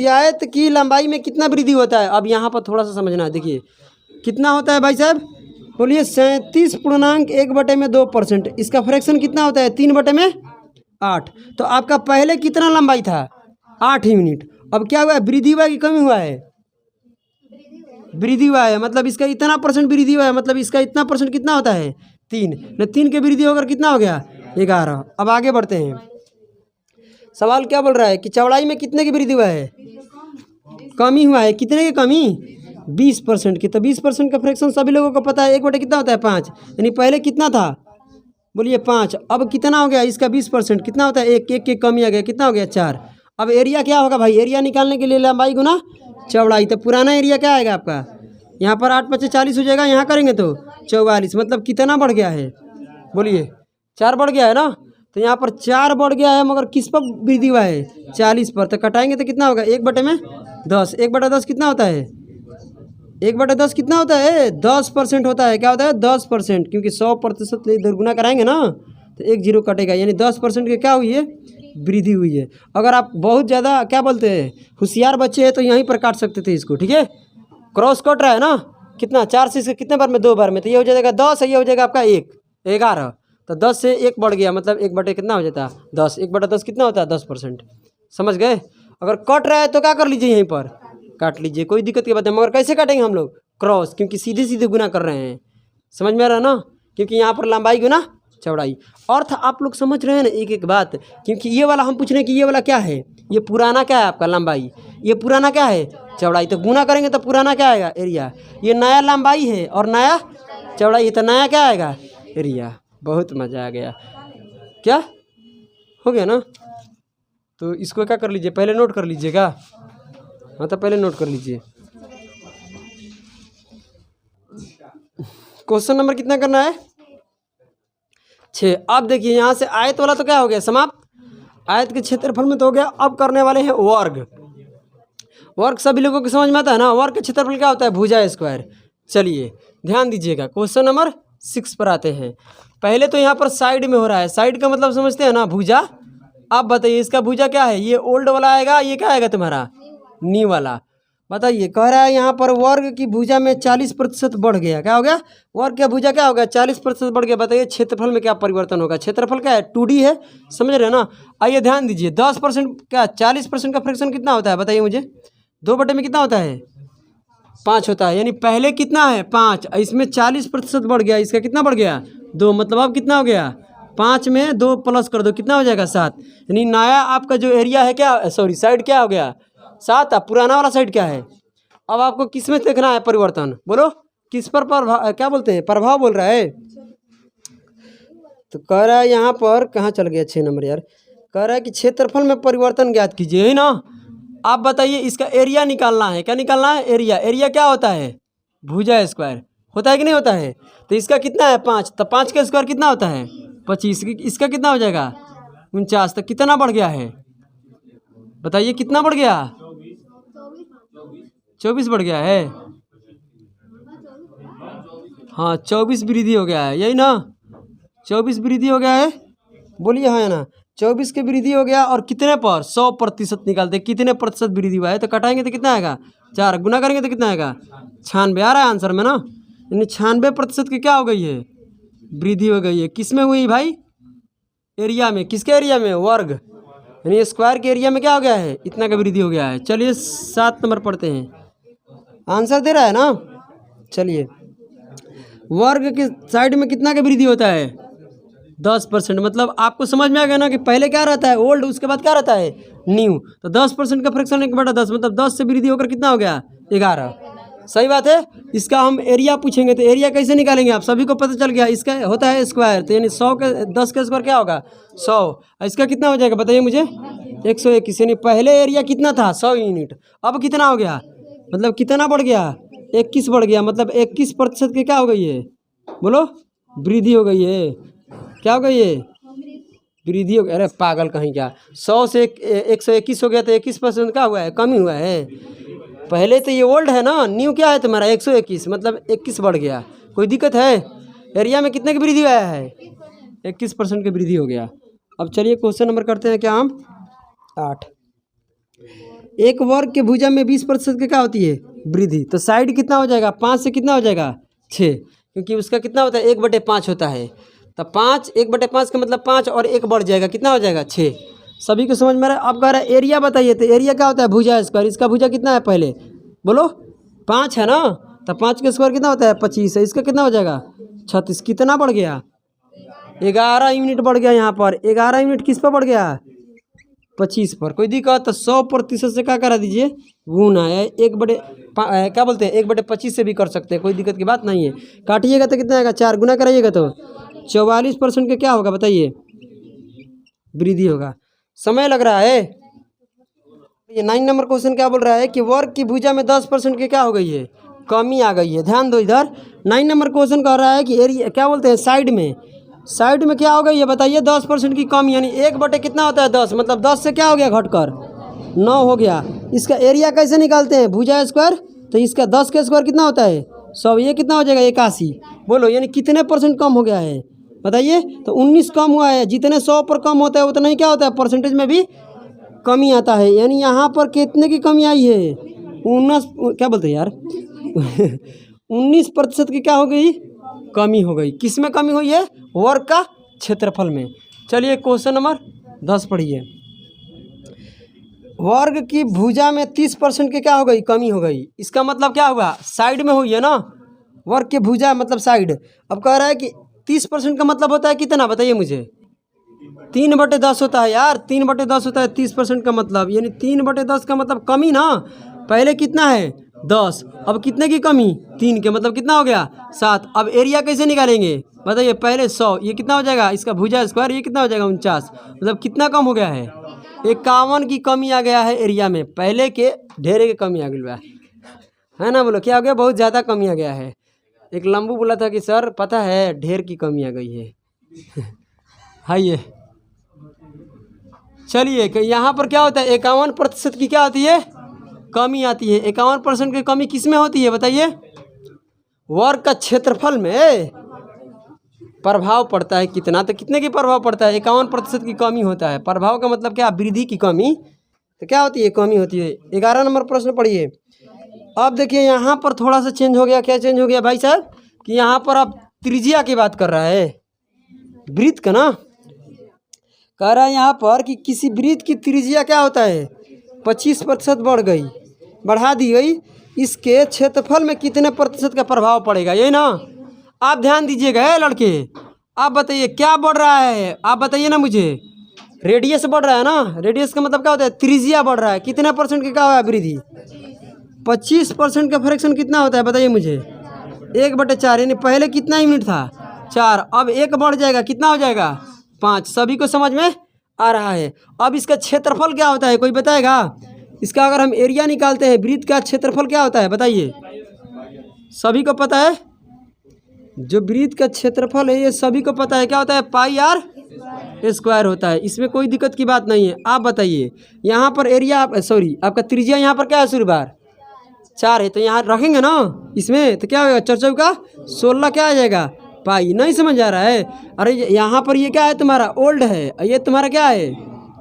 आयत की लंबाई में कितना वृद्धि होता है? अब यहाँ पर थोड़ा सा समझना है। देखिए कितना होता है भाई साहब? बोलिए 37.1/2%। इसका फ्रैक्शन कितना होता है? 3/8। तो आपका पहले कितना लंबाई था? 8 यूनिट। अब क्या हुआ है? वृद्धि हुआ कि कमी हुआ है? वृद्धि हुआ है। मतलब इसका इतना % वृद्धि हुआ है। मतलब इसका इतना % कितना होता है? 3। न 3 के वृद्धि होकर कितना हो गया? 11। अब आगे बढ़ते हैं। सवाल क्या बोल रहा है कि चौड़ाई में कितने की वृद्धि हुआ है? कमी हुआ है। कितने की कमी? 20% की। तो 20% का फ्रैक्शन सभी लोगों को पता है। 1 बटे कितना होता है? 5। यानी पहले कितना था? बोलिए 5। अब कितना हो गया? इसका 20% कितना होता है? 1 की कमी आ गया। कितना हो गया? 4। अब एरिया क्या होगा भाई? एरिया निकालने के लिए लंबाई गुना चौड़ाई। तो पुराना एरिया क्या आएगा आपका? यहाँ पर 8×5 = 40 हो जाएगा। यहाँ करेंगे तो 44। मतलब कितना बढ़ गया है? बोलिए 4 बढ़ गया है ना। तो यहाँ पर 4 बढ़ गया है, मगर किस पर वृद्धि हुआ है? 40 पर। तो कटाएंगे तो कितना होगा? 1/10। 1/10 कितना होता है? 1/10 कितना होता है? 10% होता है। क्या होता है? 10%। क्योंकि 100% इधर गुना कराएंगे ना तो 1 0 कटेगा। यानी 10% की क्या हुई है? वृद्धि हुई है। अगर आप बहुत ज़्यादा क्या बोलते हैं होशियार बच्चे हैं तो यहीं पर काट सकते थे इसको। ठीक है, क्रॉस कट रहा है ना। कितना? 4 से इसके कितने बार में? 2 बार में। तो ये हो जाएगा 10 है, ये हो जाएगा आपका 11। तो 10 से 1 बढ़ गया, मतलब 1 बटे कितना हो जाता है? 10। 1/10 कितना होता है? 10%। समझ गए। अगर कट रहा है तो क्या कर लीजिए, यहीं पर काट लीजिए, कोई दिक्कत की बात है। मगर कैसे काटेंगे हम लोग, क्रॉस, क्योंकि सीधे सीधे गुना कर रहे हैं। समझ में आ रहा है ना, क्योंकि यहाँ पर लंबाई गुना चौड़ाई। अर्थ आप लोग समझ रहे हैं ना एक एक बात। क्योंकि ये वाला हम पूछ रहे हैं कि ये वाला क्या है, ये पुराना क्या है आपका लंबाई, ये पुराना क्या है चौड़ाई। तो गुना करेंगे तो पुराना क्या आएगा, एरिया। ये नया लंबाई है और नया चौड़ाई है, तो नया क्या आएगा, एरिया। बहुत मज़ा आ गया, क्या हो गया ना। तो इसको क्या कर लीजिए, पहले नोट कर लीजिएगा। हाँ तो पहले नोट कर लीजिए। क्वेश्चन नंबर कितना करना है, 6। अब देखिए यहाँ से आयत वाला तो क्या हो गया, समाप्त। आयत के क्षेत्रफल में तो हो गया। अब करने वाले हैं वर्ग। वर्ग सभी लोगों को समझ में आता है ना। वर्ग का क्षेत्रफल क्या होता है, भुजा स्क्वायर। चलिए ध्यान दीजिएगा, क्वेश्चन नंबर 6 पर आते हैं। पहले तो यहाँ पर साइड में हो रहा है, साइड का मतलब समझते हैं ना, भुजा। आप बताइए इसका भुजा क्या है, ये ओल्ड वाला आएगा, ये क्या आएगा तुम्हारा न्यू वाला। बताइए, कह रहा है यहाँ पर वर्ग की भुजा में 40% बढ़ गया। क्या हो गया, वर्ग का भुजा क्या हो गया, 40% बढ़ गया। बताइए क्षेत्रफल में क्या परिवर्तन होगा। क्षेत्रफल क्या है, 2D है, समझ रहे हैं ना। आइए ध्यान दीजिए, 10% क्या 40% का फ्रैक्शन कितना होता है, बताइए मुझे। 2 बटे में कितना होता है, 5 होता है। यानी पहले कितना है 5, इसमें 40% बढ़ गया, इसका कितना बढ़ गया 2, मतलब अब कितना हो गया 5 में 2 प्लस कर दो, कितना हो जाएगा 7। यानी नया आपका जो एरिया है क्या, सॉरी साइड क्या हो गया 7। अब पुराना वाला साइड क्या है। अब आपको किस में देखना है परिवर्तन, बोलो किस पर प्रभाव, क्या बोलते हैं प्रभाव बोल रहा है। तो कह रहा है यहाँ पर, कहाँ चल गया 6 नंबर यार। कह रहा है कि क्षेत्रफल में परिवर्तन ज्ञात कीजिए, है ना। आप बताइए इसका एरिया निकालना है, क्या निकालना है, एरिया। एरिया क्या होता है, भुजा स्क्वायर होता है कि नहीं होता है। तो इसका कितना है 5, तो 5 का स्क्वायर कितना होता है 25। इसका कितना हो जाएगा 49। तो कितना बढ़ गया है, बताइए कितना बढ़ गया, 24 बढ़ गया है। हाँ 24 वृद्धि हो गया है, यही ना, 24 वृद्धि हो गया है, बोलिए हाँ या ना। 24 की वृद्धि हो गया, और कितने पर 100% निकालते, कितने प्रतिशत वृद्धि हुआ है। तो कटाएंगे तो कितना आएगा 4, गुना करेंगे तो कितना आएगा 96 आ रहा है आंसर में ना। यानी 96% की क्या हो गई है, वृद्धि हो गई है। किस में हुई भाई, एरिया में। किसके एरिया में, वर्ग, यानी स्क्वायर के एरिया में क्या हो गया है, इतना का वृद्धि हो गया है। चलिए 7 नंबर पढ़ते हैं, आंसर दे रहा है ना। चलिए, वर्ग के साइड में कितना का वृद्धि होता है 10%। मतलब आपको समझ में आ गया ना कि पहले क्या रहता है ओल्ड, उसके बाद क्या रहता है न्यू। तो 10% का फ्रैक्शन 1/10, मतलब 10 से वृद्धि होकर कितना हो गया 11। सही बात है। इसका हम एरिया पूछेंगे तो एरिया कैसे निकालेंगे, आप सभी को पता चल गया। इसका होता है स्क्वायर, तो यानी 100 के 10 का स्क्वायर क्या होगा 100। इसका कितना हो जाएगा बताइए मुझे 121। यानी पहले एरिया कितना था 100 यूनिट, अब कितना हो गया, मतलब कितना बढ़ गया 21 बढ़ गया। मतलब 21% की क्या हो गई है, बोलो वृद्धि हो गई है। क्या हो गई है, वृद्धि हो गई। अरे पागल कहीं क्या, 100 से 121 हो गया तो 21% क्या हुआ है, कमी हुआ है। पहले तो ये ओल्ड है ना, न्यू क्या है तुम्हारा 121, मतलब 21 बढ़ गया। कोई दिक्कत है, एरिया में कितने की वृद्धि आया है 21% की वृद्धि हो गया। अब चलिए क्वेश्चन नंबर करते हैं क्या हम 8। एक वर्ग के भुजा में 20% की क्या होती है वृद्धि। तो साइड कितना हो जाएगा 5 से कितना हो जाएगा 6, क्योंकि उसका कितना होता है 1/5 होता है। तो 5 1/5 का मतलब 5 और 1 बढ़ जाएगा, कितना हो जाएगा 6। सभी को समझ में आ रहा है। अब कह रहा है एरिया बताइए, तो एरिया क्या होता है भुजा स्क्वायर। इसका भुजा कितना है पहले बोलो 5 है ना, तो 5 का स्क्वायर कितना होता है 25 है। इसका कितना हो जाएगा 36। कितना बढ़ गया 11 यूनिट बढ़ गया। यहाँ पर 11 यूनिट किस पर बढ़ गया 25 पर। कोई दिक्कत, तो 100% से क्या करा दीजिए गुना है। क्या बोलते हैं 1/25 से भी कर सकते हैं, कोई दिक्कत की बात नहीं है। काटिएगा तो कितना आएगा 4, गुना कराइएगा तो 44% का क्या होगा बताइए वृद्धि होगा। समय लग रहा है। ये 9 नंबर क्वेश्चन क्या बोल रहा है कि वर्ग की भुजा में 10% की क्या हो गई है कमी आ गई है। ध्यान दो इधर, 9 नंबर क्वेश्चन कह रहा है कि एरिया क्या बोलते हैं साइड में क्या हो गई है बताइए 10% की कमी। यानी 1 बटे कितना होता है 10, मतलब 10 से क्या हो गया घटकर 9 हो गया। इसका एरिया कैसे निकालते हैं भुजा स्क्वायर। तो इसका 10 का स्क्वायर कितना होता है 100, ये कितना हो जाएगा 81। बोलो यानी कितने % कम हो गया है बताइए। तो 19 कम हुआ है। जितने 100 पर कम होता है उतना ही क्या होता है परसेंटेज में भी कमी आता है। यानी यहाँ पर कितने की कमी आई है 19, क्या बोलते हैं यार 19% की क्या हो गई कमी हो गई। किस में कमी हुई है वर्ग का क्षेत्रफल में। चलिए क्वेश्चन नंबर 10 पढ़िए। वर्ग की भुजा में 30% की क्या हो गई, कमी हो गई। इसका मतलब क्या हुआ, साइड में हुई है ना, वर्ग की भुजा मतलब साइड। अब कह रहा है कि 30% का मतलब होता है कितना, बताइए मुझे। 3/10 होता है यार, 3/10 होता है 30% का मतलब, यानी 3/10 का मतलब कमी ना। पहले कितना है 10, अब कितने की कमी, 3 के, मतलब कितना हो गया 7। अब एरिया कैसे निकालेंगे बताइए, पहले 100, ये कितना हो जाएगा, इसका भुजा स्क्वायर, ये कितना हो जाएगा 49, मतलब कितना कम हो गया है, 51 की कमी आ गया है एरिया में, पहले के ढेरे की कमी आ गई है ना। बोलो क्या हो गया, बहुत ज़्यादा कमी आ गया है। एक लंबू बोला था कि सर पता है ढेर की कमी आ गई है हाइए चलिए कि यहाँ पर क्या होता है, 51% की क्या होती है, कमी आती है। 51% की कमी किस में होती है बताइए, वर्ग का क्षेत्रफल में प्रभाव पड़ता है कितना, तो कितने की प्रभाव पड़ता है, 51% की कमी होता है। प्रभाव का मतलब क्या, वृद्धि की कमी, तो क्या होती है, कमी होती है। 11 नंबर प्रश्न पढ़िए। अब देखिए यहाँ पर थोड़ा सा चेंज हो गया, क्या चेंज हो गया भाई साहब, कि यहाँ पर आप त्रिज्या की बात कर रहा है, वृत्त का ना, कह रहा है यहाँ पर कि किसी वृत्त की त्रिज्या क्या होता है 25% बढ़ गई, बढ़ा दी गई, इसके क्षेत्रफल में कितने प्रतिशत का प्रभाव पड़ेगा, यही ना। आप ध्यान दीजिएगा लड़के, आप बताइए क्या बढ़ रहा है, आप बताइए ना मुझे। रेडियस बढ़ रहा है ना, रेडियस का मतलब क्या होता है, त्रिज्या बढ़ रहा है, कितने परसेंट की क्या हुआ वृद्धि, 25% का फ्रैक्शन कितना होता है बताइए मुझे, 1/4, यानी पहले कितना यूनिट था 4, अब 1 बढ़ जाएगा, कितना हो जाएगा 5। सभी को समझ में आ रहा है। अब इसका क्षेत्रफल क्या होता है, कोई बताएगा, इसका अगर हम एरिया निकालते हैं, वृत्त का क्षेत्रफल क्या होता है बताइए, सभी को पता है, जो वृत्त का क्षेत्रफल है ये सभी को पता है, क्या होता है, πr² होता है, इसमें कोई दिक्कत की बात नहीं है। आप बताइए यहाँ पर एरिया, सॉरी आपका त्रिज्या यहाँ पर क्या है, शुरू बार 4 है, तो यहाँ रखेंगे ना इसमें, तो क्या होगा, 4 का 16 क्या आ जाएगा, पाई। नहीं समझ आ रहा है, अरे यहाँ पर ये क्या है तुम्हारा ओल्ड है, ये तुम्हारा क्या है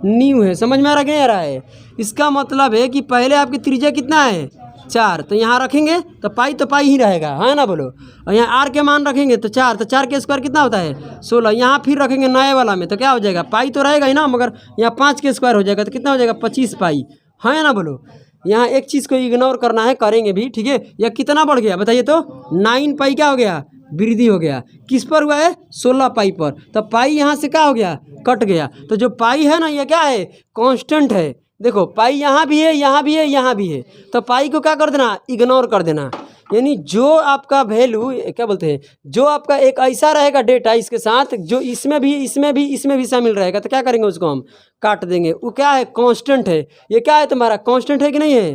न्यू है, समझ में आ रहा नहीं आ रहा है। इसका मतलब है कि पहले आपकी त्रिज्या कितना है 4, तो यहाँ रखेंगे तो पाई ही रहेगा, है ना बोलो। और यहाँ आर के मान रखेंगे तो 4, तो 4 के स्क्वायर कितना होता है 16, यहाँ फिर रखेंगे नए वाला में तो क्या हो जाएगा, पाई तो रहेगा ही ना, मगर यहाँ 5 के स्क्वायर हो जाएगा तो कितना हो जाएगा 25 पाई, है ना बोलो। यहाँ एक चीज़ को इग्नोर करना है, करेंगे भी, ठीक है। यह कितना बढ़ गया बताइए तो, 9 पाई क्या हो गया, वृद्धि हो गया, किस पर हुआ है 16 पाई पर, तो पाई यहाँ से क्या हो गया, कट गया। तो जो पाई है ना ये क्या है, कांस्टेंट है। देखो पाई यहाँ भी है, यहाँ भी है, यहाँ भी है, तो पाई को क्या कर देना, इग्नोर कर देना। यानी जो आपका वैल्यू क्या बोलते हैं, जो आपका एक ऐसा रहेगा डेटा इसके साथ जो इसमें भी शामिल रहेगा, तो क्या करेंगे उसको हम काट देंगे। वो क्या है, कांस्टेंट है। ये क्या है तुम्हारा, कांस्टेंट है कि नहीं है,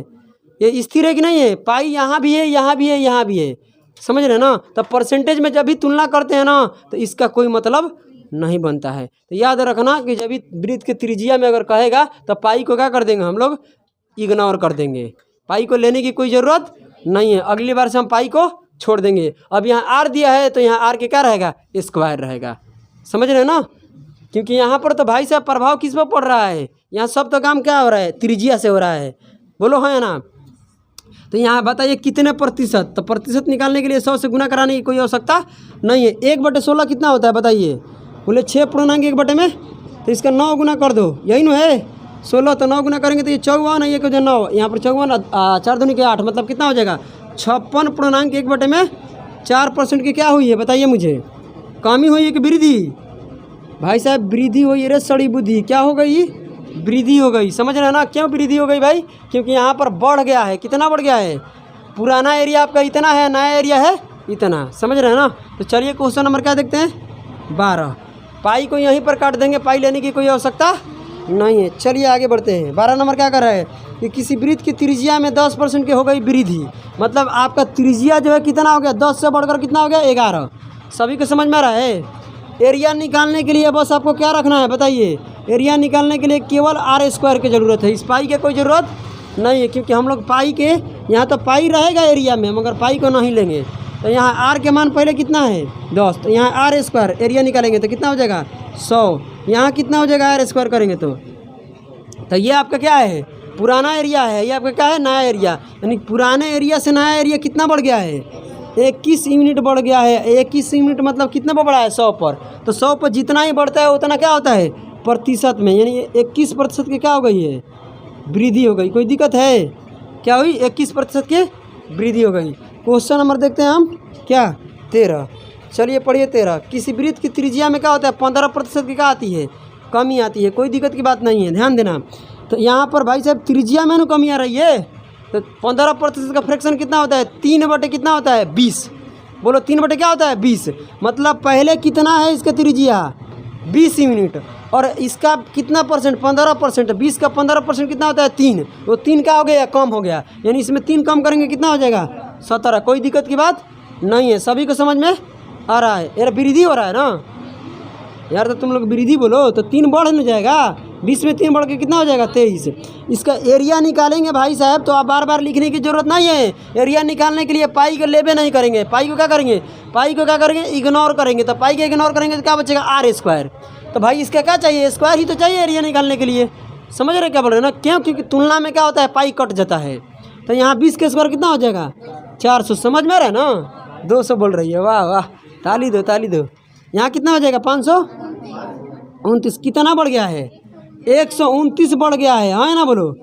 ये स्थिर है कि नहीं है। पाई यहाँ भी है, यहाँ भी है, यहाँ भी है, समझ रहे ना। तो परसेंटेज में जब भी तुलना करते हैं ना तो इसका कोई मतलब नहीं बनता है। तो याद रखना कि जब भी वृत्त के त्रिज्या में अगर कहेगा तो पाई को क्या कर देंगे हम लोग, इग्नोर कर देंगे, पाई को लेने की कोई ज़रूरत नहीं है। अगली बार से हम पाई को छोड़ देंगे। अब यहाँ आर दिया है तो यहाँ आर के क्या रहेगा, स्क्वायर रहेगा, समझ रहे ना। क्योंकि यहाँ पर तो भाई साहब प्रभाव किस पर पड़ रहा है, यहाँ सब तो काम क्या हो रहा है, त्रिज्या से हो रहा है, बोलो है ना। तो यहाँ बताइए कितने प्रतिशत, तो प्रतिशत निकालने के लिए 100 से गुना कराने की कोई आवश्यकता नहीं है। 1/16 कितना होता है बताइए, बोले 6.1 में, तो इसका 9 गुना कर दो, यही ना है 16, तो 9 गुना करेंगे तो ये 54 है, ये को जो 9 यहाँ पर 54, 4 दूनी के 8, मतलब कितना हो जाएगा 56.1 में 4% की क्या हुई है बताइए मुझे, कमी हुई है कि वृद्धि। भाई साहब वृद्धि हुई है रे सड़ी बुद्धि, क्या हो गई, वृद्धि हो गई, समझ रहे हैं ना। क्यों वृद्धि हो गई भाई, क्योंकि यहाँ पर बढ़ गया है, कितना बढ़ गया है, पुराना एरिया आपका इतना है, नया एरिया है इतना, समझ रहे हैं ना। तो चलिए क्वेश्चन नंबर क्या देखते हैं 12। पाई को यहीं पर काट देंगे, पाई लेने की कोई आवश्यकता नहीं है। चलिए आगे बढ़ते हैं। 12 नंबर क्या कर रहा है कि किसी वृत्त की त्रिज्या में 10% की हो गई वृद्धि, मतलब आपका त्रिज्या जो है कितना हो गया, 10 से बढ़कर कितना हो गया 11। सभी को समझ में आ रहा है। एरिया निकालने के लिए बस आपको क्या रखना है बताइए, एरिया निकालने के लिए केवल r² की ज़रूरत है, इस पाई की कोई ज़रूरत नहीं है, क्योंकि हम लोग पाई के यहाँ तो पाई रहेगा एरिया में, मगर पाई को नहीं लेंगे। तो यहाँ r के मान पहले कितना है 10, तो यहाँ r² एरिया निकालेंगे तो कितना हो जाएगा 100, यहाँ कितना हो जाएगा r² करेंगे तो ये आपका क्या है पुराना एरिया है, ये आपका क्या है नया एरिया। यानी पुराने एरिया से नया एरिया कितना बढ़ गया है 21 यूनिट बढ़ गया है। 21 यूनिट मतलब कितना पर बढ़ा है 100 पर, तो 100 पर जितना ही बढ़ता है उतना क्या होता है प्रतिशत में, यानी 21% की क्या हो गई है वृद्धि हो गई। कोई दिक्कत है? क्या हुई? 21% की वृद्धि हो गई। क्वेश्चन नंबर देखते हैं हम, क्या 13। चलिए पढ़िए 13। किसी वृत्त की त्रिज्या में क्या होता है? 15% की क्या आती है? कमी आती है। कोई दिक्कत की बात नहीं है, ध्यान देना। तो यहाँ पर भाई साहब त्रिज्या में ना कमी आ रही है, तो 15% का फ्रैक्शन कितना होता है? 3 बटे कितना होता है? 20। बोलो 3 बटे क्या होता है? 20। मतलब पहले कितना है इसका त्रिज्या? 20 यूनिट। और इसका कितना परसेंट? 15%। 20 का 15% कितना होता है? 3। वो 3 क्या हो गया? कम हो गया। यानी इसमें 3 कम करेंगे कितना हो जाएगा? 17। कोई दिक्कत की बात नहीं है, सभी को समझ में आ रहा है? यार वृद्धि हो रहा है ना यार, तो तुम लोग वृद्धि बोलो तो 3 बढ़ न जाएगा। 20 में 3 बढ़ के कितना हो जाएगा? 23। इसका एरिया निकालेंगे भाई साहब, तो आप बार बार लिखने की जरूरत नहीं है। एरिया निकालने के लिए पाई को लेबे नहीं करेंगे। पाई को क्या करेंगे? पाई को क्या करेंगे? इग्नोर करेंगे। तो पाई को इग्नोर करेंगे तो क्या बचेगा? R square. तो भाई इसका क्या चाहिए? स्क्वायर ही तो चाहिए एरिया निकालने के लिए। समझ रहे क्या बोल रहे हैं ना? क्यों? क्योंकि तुलना में क्या होता है? पाई कट जाता है। तो यहाँ 20 के स्क्वायर कितना हो जाएगा? 400। समझ में आ रहा है ना? 200 बोल रही है, वाह वाह, ताली दो ताली दो। यहाँ कितना हो जाएगा? 529। कितना बढ़ गया है? 129 बढ़ गया है ना? बोलो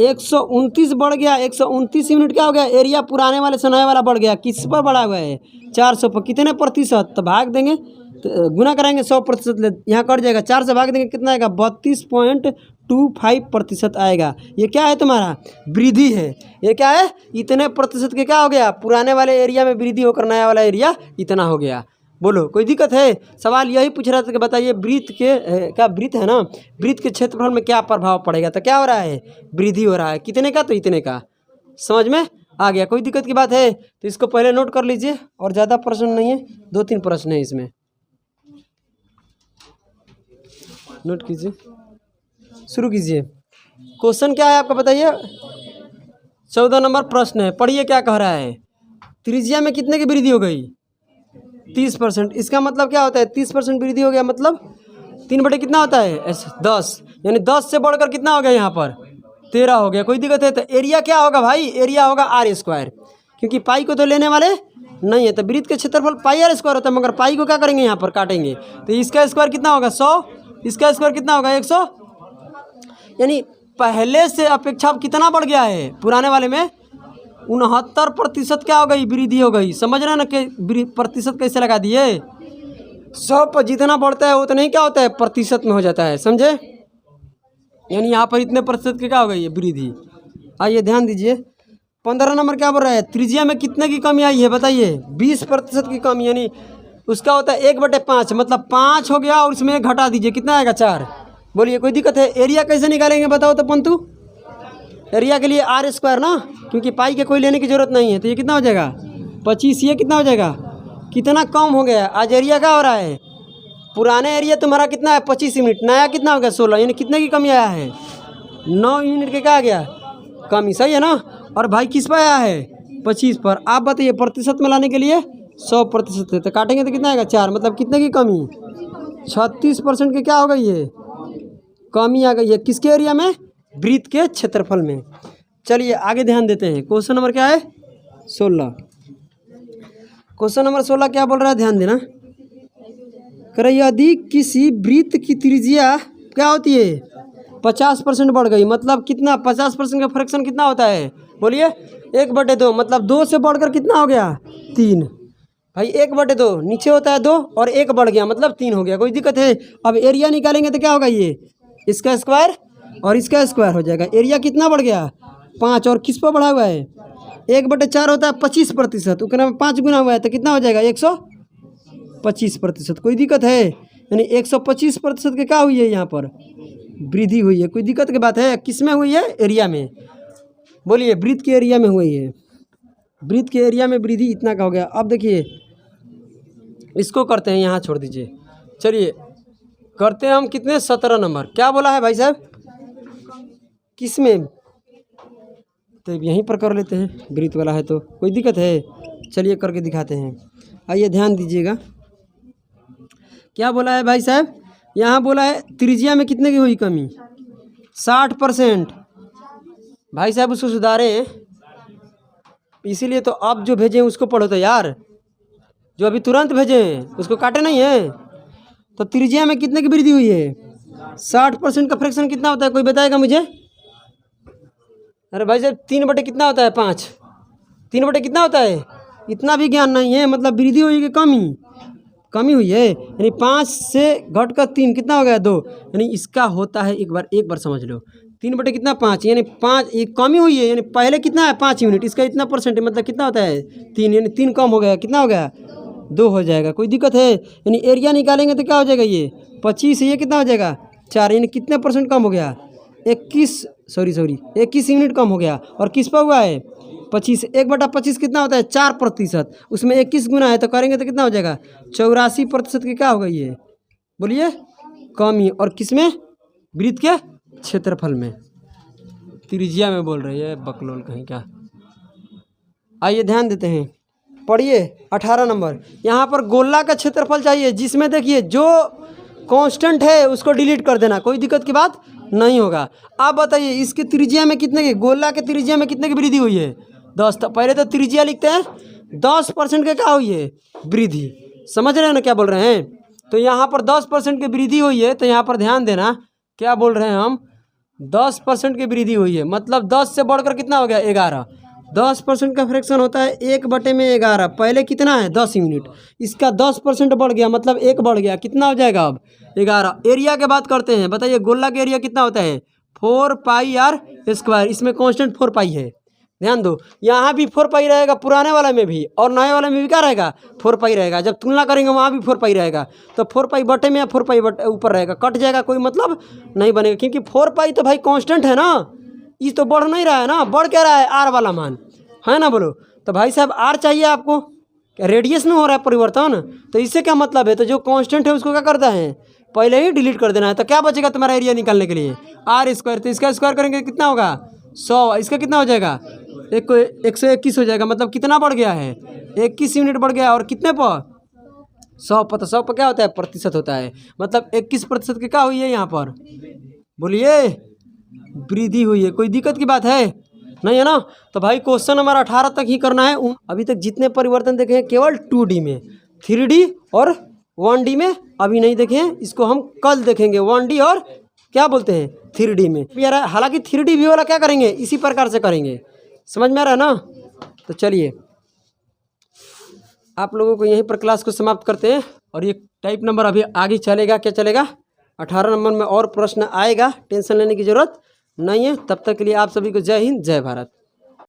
129 बढ़ गया। 129 यूनिट क्या हो गया? एरिया पुराने वाले से नए वाला बढ़ गया। किस पर बढ़ा हुआ है? 400 पर। कितने प्रतिशत? तो भाग देंगे, तो गुना कराएंगे 100%। यहाँ कट जाएगा, 4 से भाग देंगे कितना आएगा? 32.25% आएगा। ये क्या है? तुम्हारा वृद्धि है। ये क्या है? इतने प्रतिशत के क्या हो गया? पुराने वाले एरिया में वृद्धि होकर नया वाला एरिया इतना हो गया। बोलो कोई दिक्कत है? सवाल यही पूछ रहा था कि बताइए वृत्त के क्या वृत्त है ना, वृत्त के क्षेत्रफल में क्या प्रभाव पड़ेगा? तो क्या हो रहा है? वृद्धि हो रहा है। कितने का? तो इतने का। समझ में आ गया? कोई दिक्कत की बात है? तो इसको पहले नोट कर लीजिए, और ज़्यादा प्रश्न नहीं है, 2-3 प्रश्न है इसमें, नोट कीजिए। शुरू कीजिए। क्वेश्चन क्या है आपका बताइए? 14 नंबर प्रश्न है। पढ़िए क्या कह रहा है। त्रिज्या में कितने की वृद्धि हो गई? 30%। इसका मतलब क्या होता है? 30% वृद्धि हो गया, मतलब 3 बटे कितना होता है? 10। यानी 10 से बढ़कर कितना हो गया? यहाँ पर 13 हो गया। कोई दिक्कत है? तो एरिया क्या होगा भाई? एरिया होगा आर स्क्वायर, क्योंकि पाई को तो लेने वाले नहीं है। तो वृत्त के क्षेत्रफल पाई आर स्क्वायर होता है, मगर पाई को क्या करेंगे? यहाँ पर काटेंगे। तो इसका स्क्वायर कितना होगा? 100। इसका स्क्वायर कितना होगा? 100। यानी पहले से अपेक्षा कितना बढ़ गया है? पुराने वाले में 69% क्या हो गई? वृद्धि हो गई। समझ रहे हैं ना कि प्रतिशत कैसे लगा दिए? 100 पर जितना बढ़ता है उतना ही क्या होता है? प्रतिशत में हो जाता है। समझे? यानी यहाँ पर इतने प्रतिशत की क्या हो गई है? वृद्धि। आइए ध्यान दीजिए। 15 नंबर क्या बोल रहा है? त्रिज्या में कितने की कमी आई है बताइए? 20% की कमी। यानी उसका होता है 1/5, मतलब 5 हो गया, और इसमें 1 घटा दीजिए, कितना आएगा? 4। बोलिए कोई दिक्कत है? एरिया कैसे निकालेंगे बताओ तो पंतु? एरिया के लिए आर स्क्वायर ना, क्योंकि पाई के कोई लेने की जरूरत नहीं है। तो ये कितना हो जाएगा? 25। ये कितना हो जाएगा? कितना कम हो गया? आज एरिया क्या हो रहा है? पुराने एरिया तुम्हारा कितना है? 25 यूनिट। नया कितना हो गया? 16। यानी कितने की कमी आया है? 9 यूनिट के क्या आ गया? कमी। सही है ना? और भाई किस पर आया है? 25 पर। आप बताइए प्रतिशत में लाने के लिए 100% है, तो काटेंगे तो कितना आएगा? 4। मतलब कितने की कमी? 36% के क्या हो गई है? कमी आ गई है। किसके एरिया में? वृत्त के क्षेत्रफल में। चलिए आगे ध्यान देते हैं। क्वेश्चन नंबर क्या है? 16। क्वेश्चन नंबर 16 क्या बोल रहा है? ध्यान देना। कर यदि किसी वृत्त की त्रिज्या क्या होती है? 50% बढ़ गई, मतलब कितना? 50% का फ्रैक्शन कितना होता है? बोलिए 1/2। मतलब 2 से बढ़कर कितना हो गया? 3। भाई 1/2 नीचे होता है 2, और 1 बढ़ गया, मतलब 3 हो गया। कोई दिक्कत है? अब एरिया निकालेंगे तो क्या होगा? ये इसका स्क्वायर और इसका स्क्वायर हो जाएगा। एरिया कितना बढ़ गया? 5। और किस पर बढ़ा हुआ है? 1/4 होता है 25%, उतना में 5 गुना हुआ है, तो कितना हो जाएगा? 125%। कोई दिक्कत है? यानी 125% के क्या हुई है? यहाँ पर वृद्धि हुई है। कोई दिक्कत की बात है? किस में हुई है? एरिया में। बोलिए वृत्त के एरिया में हुई है। वृत्त के एरिया में वृद्धि इतना का हो गया। अब देखिए इसको करते हैं, यहाँ छोड़ दीजिए। चलिए करते हैं हम कितने? 17 नंबर। क्या बोला है भाई साहब? किस में? तो यहीं पर कर लेते हैं, वृत्त वाला है तो। कोई दिक्कत है? चलिए करके दिखाते हैं। आइए ध्यान दीजिएगा। क्या बोला है भाई साहब? यहाँ बोला है त्रिज्या में कितने की हुई कमी? 60%। भाई साहब उसको सुधारें, इसीलिए तो आप जो भेजे उसको पढ़ो तो यार। जो अभी तुरंत भेजे उसको काटे नहीं है। तो त्रिज्या में कितने की वृद्धि हुई है? 60% का फ्रैक्शन कितना होता है? कोई बताएगा मुझे? अरे भाई साहब 3 बटे कितना होता है 5, 3 बटे कितना होता है, इतना भी ज्ञान नहीं है। मतलब वृद्धि हुई कि कमी हुई है, यानी 5 से घट कर 3 कितना हो गया 2, यानी इसका होता है, एक बार समझ लो, 3 बटे कितना 5, यानी 5 ये कमी हुई है, यानी पहले कितना है 5 यूनिट, इसका इतना परसेंट है, मतलब कितना होता है 3, यानी 3 कम हो गया, कितना हो गया 2 हो जाएगा। कोई दिक्कत है, यानी एरिया निकालेंगे तो क्या हो जाएगा, ये 25, ये कितना हो जाएगा 4, यानी कितने परसेंट कम हो गया 21 यूनिट कम हो गया। और किस पर हुआ है 25, 1/25 कितना होता है 4%, उसमें 21 गुना है तो करेंगे तो कितना हो जाएगा 84% की क्या होगा ये, बोलिए कमी। और किस में, वृत्त के क्षेत्रफल में, त्रिज्या में बोल रही है बकलोल कहीं का। आइए ध्यान देते हैं, पढ़िए 18 नंबर। यहाँ पर गोला का क्षेत्रफल चाहिए, जिसमें देखिए जो कांस्टेंट है उसको डिलीट कर देना, कोई दिक्कत की बात नहीं होगा। आप बताइए इसकी त्रिज्या में कितने की, गोला के त्रिज्या में कितने की वृद्धि हुई है 10। तो पहले तो त्रिज्या लिखते हैं, 10% के क्या हुई है वृद्धि, समझ रहे हैं ना क्या बोल रहे हैं। तो यहाँ पर 10% की वृद्धि हुई है, तो यहाँ पर ध्यान देना क्या बोल रहे हैं हम, 10% की वृद्धि हुई है, मतलब 10 से बढ़कर कितना हो गया 11। 10% का फ्रैक्शन होता है 1/11, पहले कितना है 10 यूनिट, इसका 10% बढ़ गया, मतलब 1 बढ़ गया, कितना हो जाएगा अब 11। एरिया के बात करते हैं, बताइए गोला का एरिया कितना होता है 4πr², इसमें कांस्टेंट 4π है, ध्यान दो। यहाँ भी 4π रहेगा, पुराने वाले में भी और नए वाले में भी क्या रहेगा 4π रहेगा। जब तुलना करेंगे वहाँ भी 4π रहेगा, तो 4π बटे में या 4π बटे ऊपर रहेगा, कट जाएगा, कोई मतलब नहीं बनेगा, क्योंकि 4π तो भाई कांस्टेंट है ना, ये तो बढ़ नहीं रहा है ना, बढ़ क्या रहा है आर वाला मान है ना, बोलो। तो भाई साहब आर चाहिए आपको, रेडियस में हो रहा है परिवर्तन, तो इससे क्या मतलब है, तो जो कांस्टेंट है उसको क्या करता है पहले ही डिलीट कर देना है। तो क्या बचेगा तुम्हारा एरिया निकालने के लिए r², तो इसका स्क्वायर करेंगे कितना होगा 100, इसका कितना हो जाएगा 121 हो जाएगा, मतलब कितना बढ़ गया है 21 यूनिट बढ़ गया। और कितने पर 100 पर, तो 100 पर क्या होता है प्रतिशत होता है, मतलब 21% की क्या हुई है यहाँ पर, बोलिए वृद्धि हुई है। कोई दिक्कत की बात है नहीं है ना। तो भाई क्वेश्चन नंबर 18 तक ही करना है। अभी तक जितने परिवर्तन देखे हैं केवल 2D में, 3D और 1D में अभी नहीं देखे हैं, इसको हम कल देखेंगे 1D और क्या बोलते हैं 3D में यार। हालांकि 3D भी वाला क्या करेंगे इसी प्रकार से करेंगे, समझ में आ रहा है ना। तो चलिए आप लोगों को यहीं पर क्लास को समाप्त करते हैं, और ये टाइप नंबर अभी आगे चलेगा, क्या चलेगा 18 नंबर में और प्रश्न आएगा, टेंशन लेने की ज़रूरत नहीं है। तब तक के लिए आप सभी को जय हिंद जय भारत।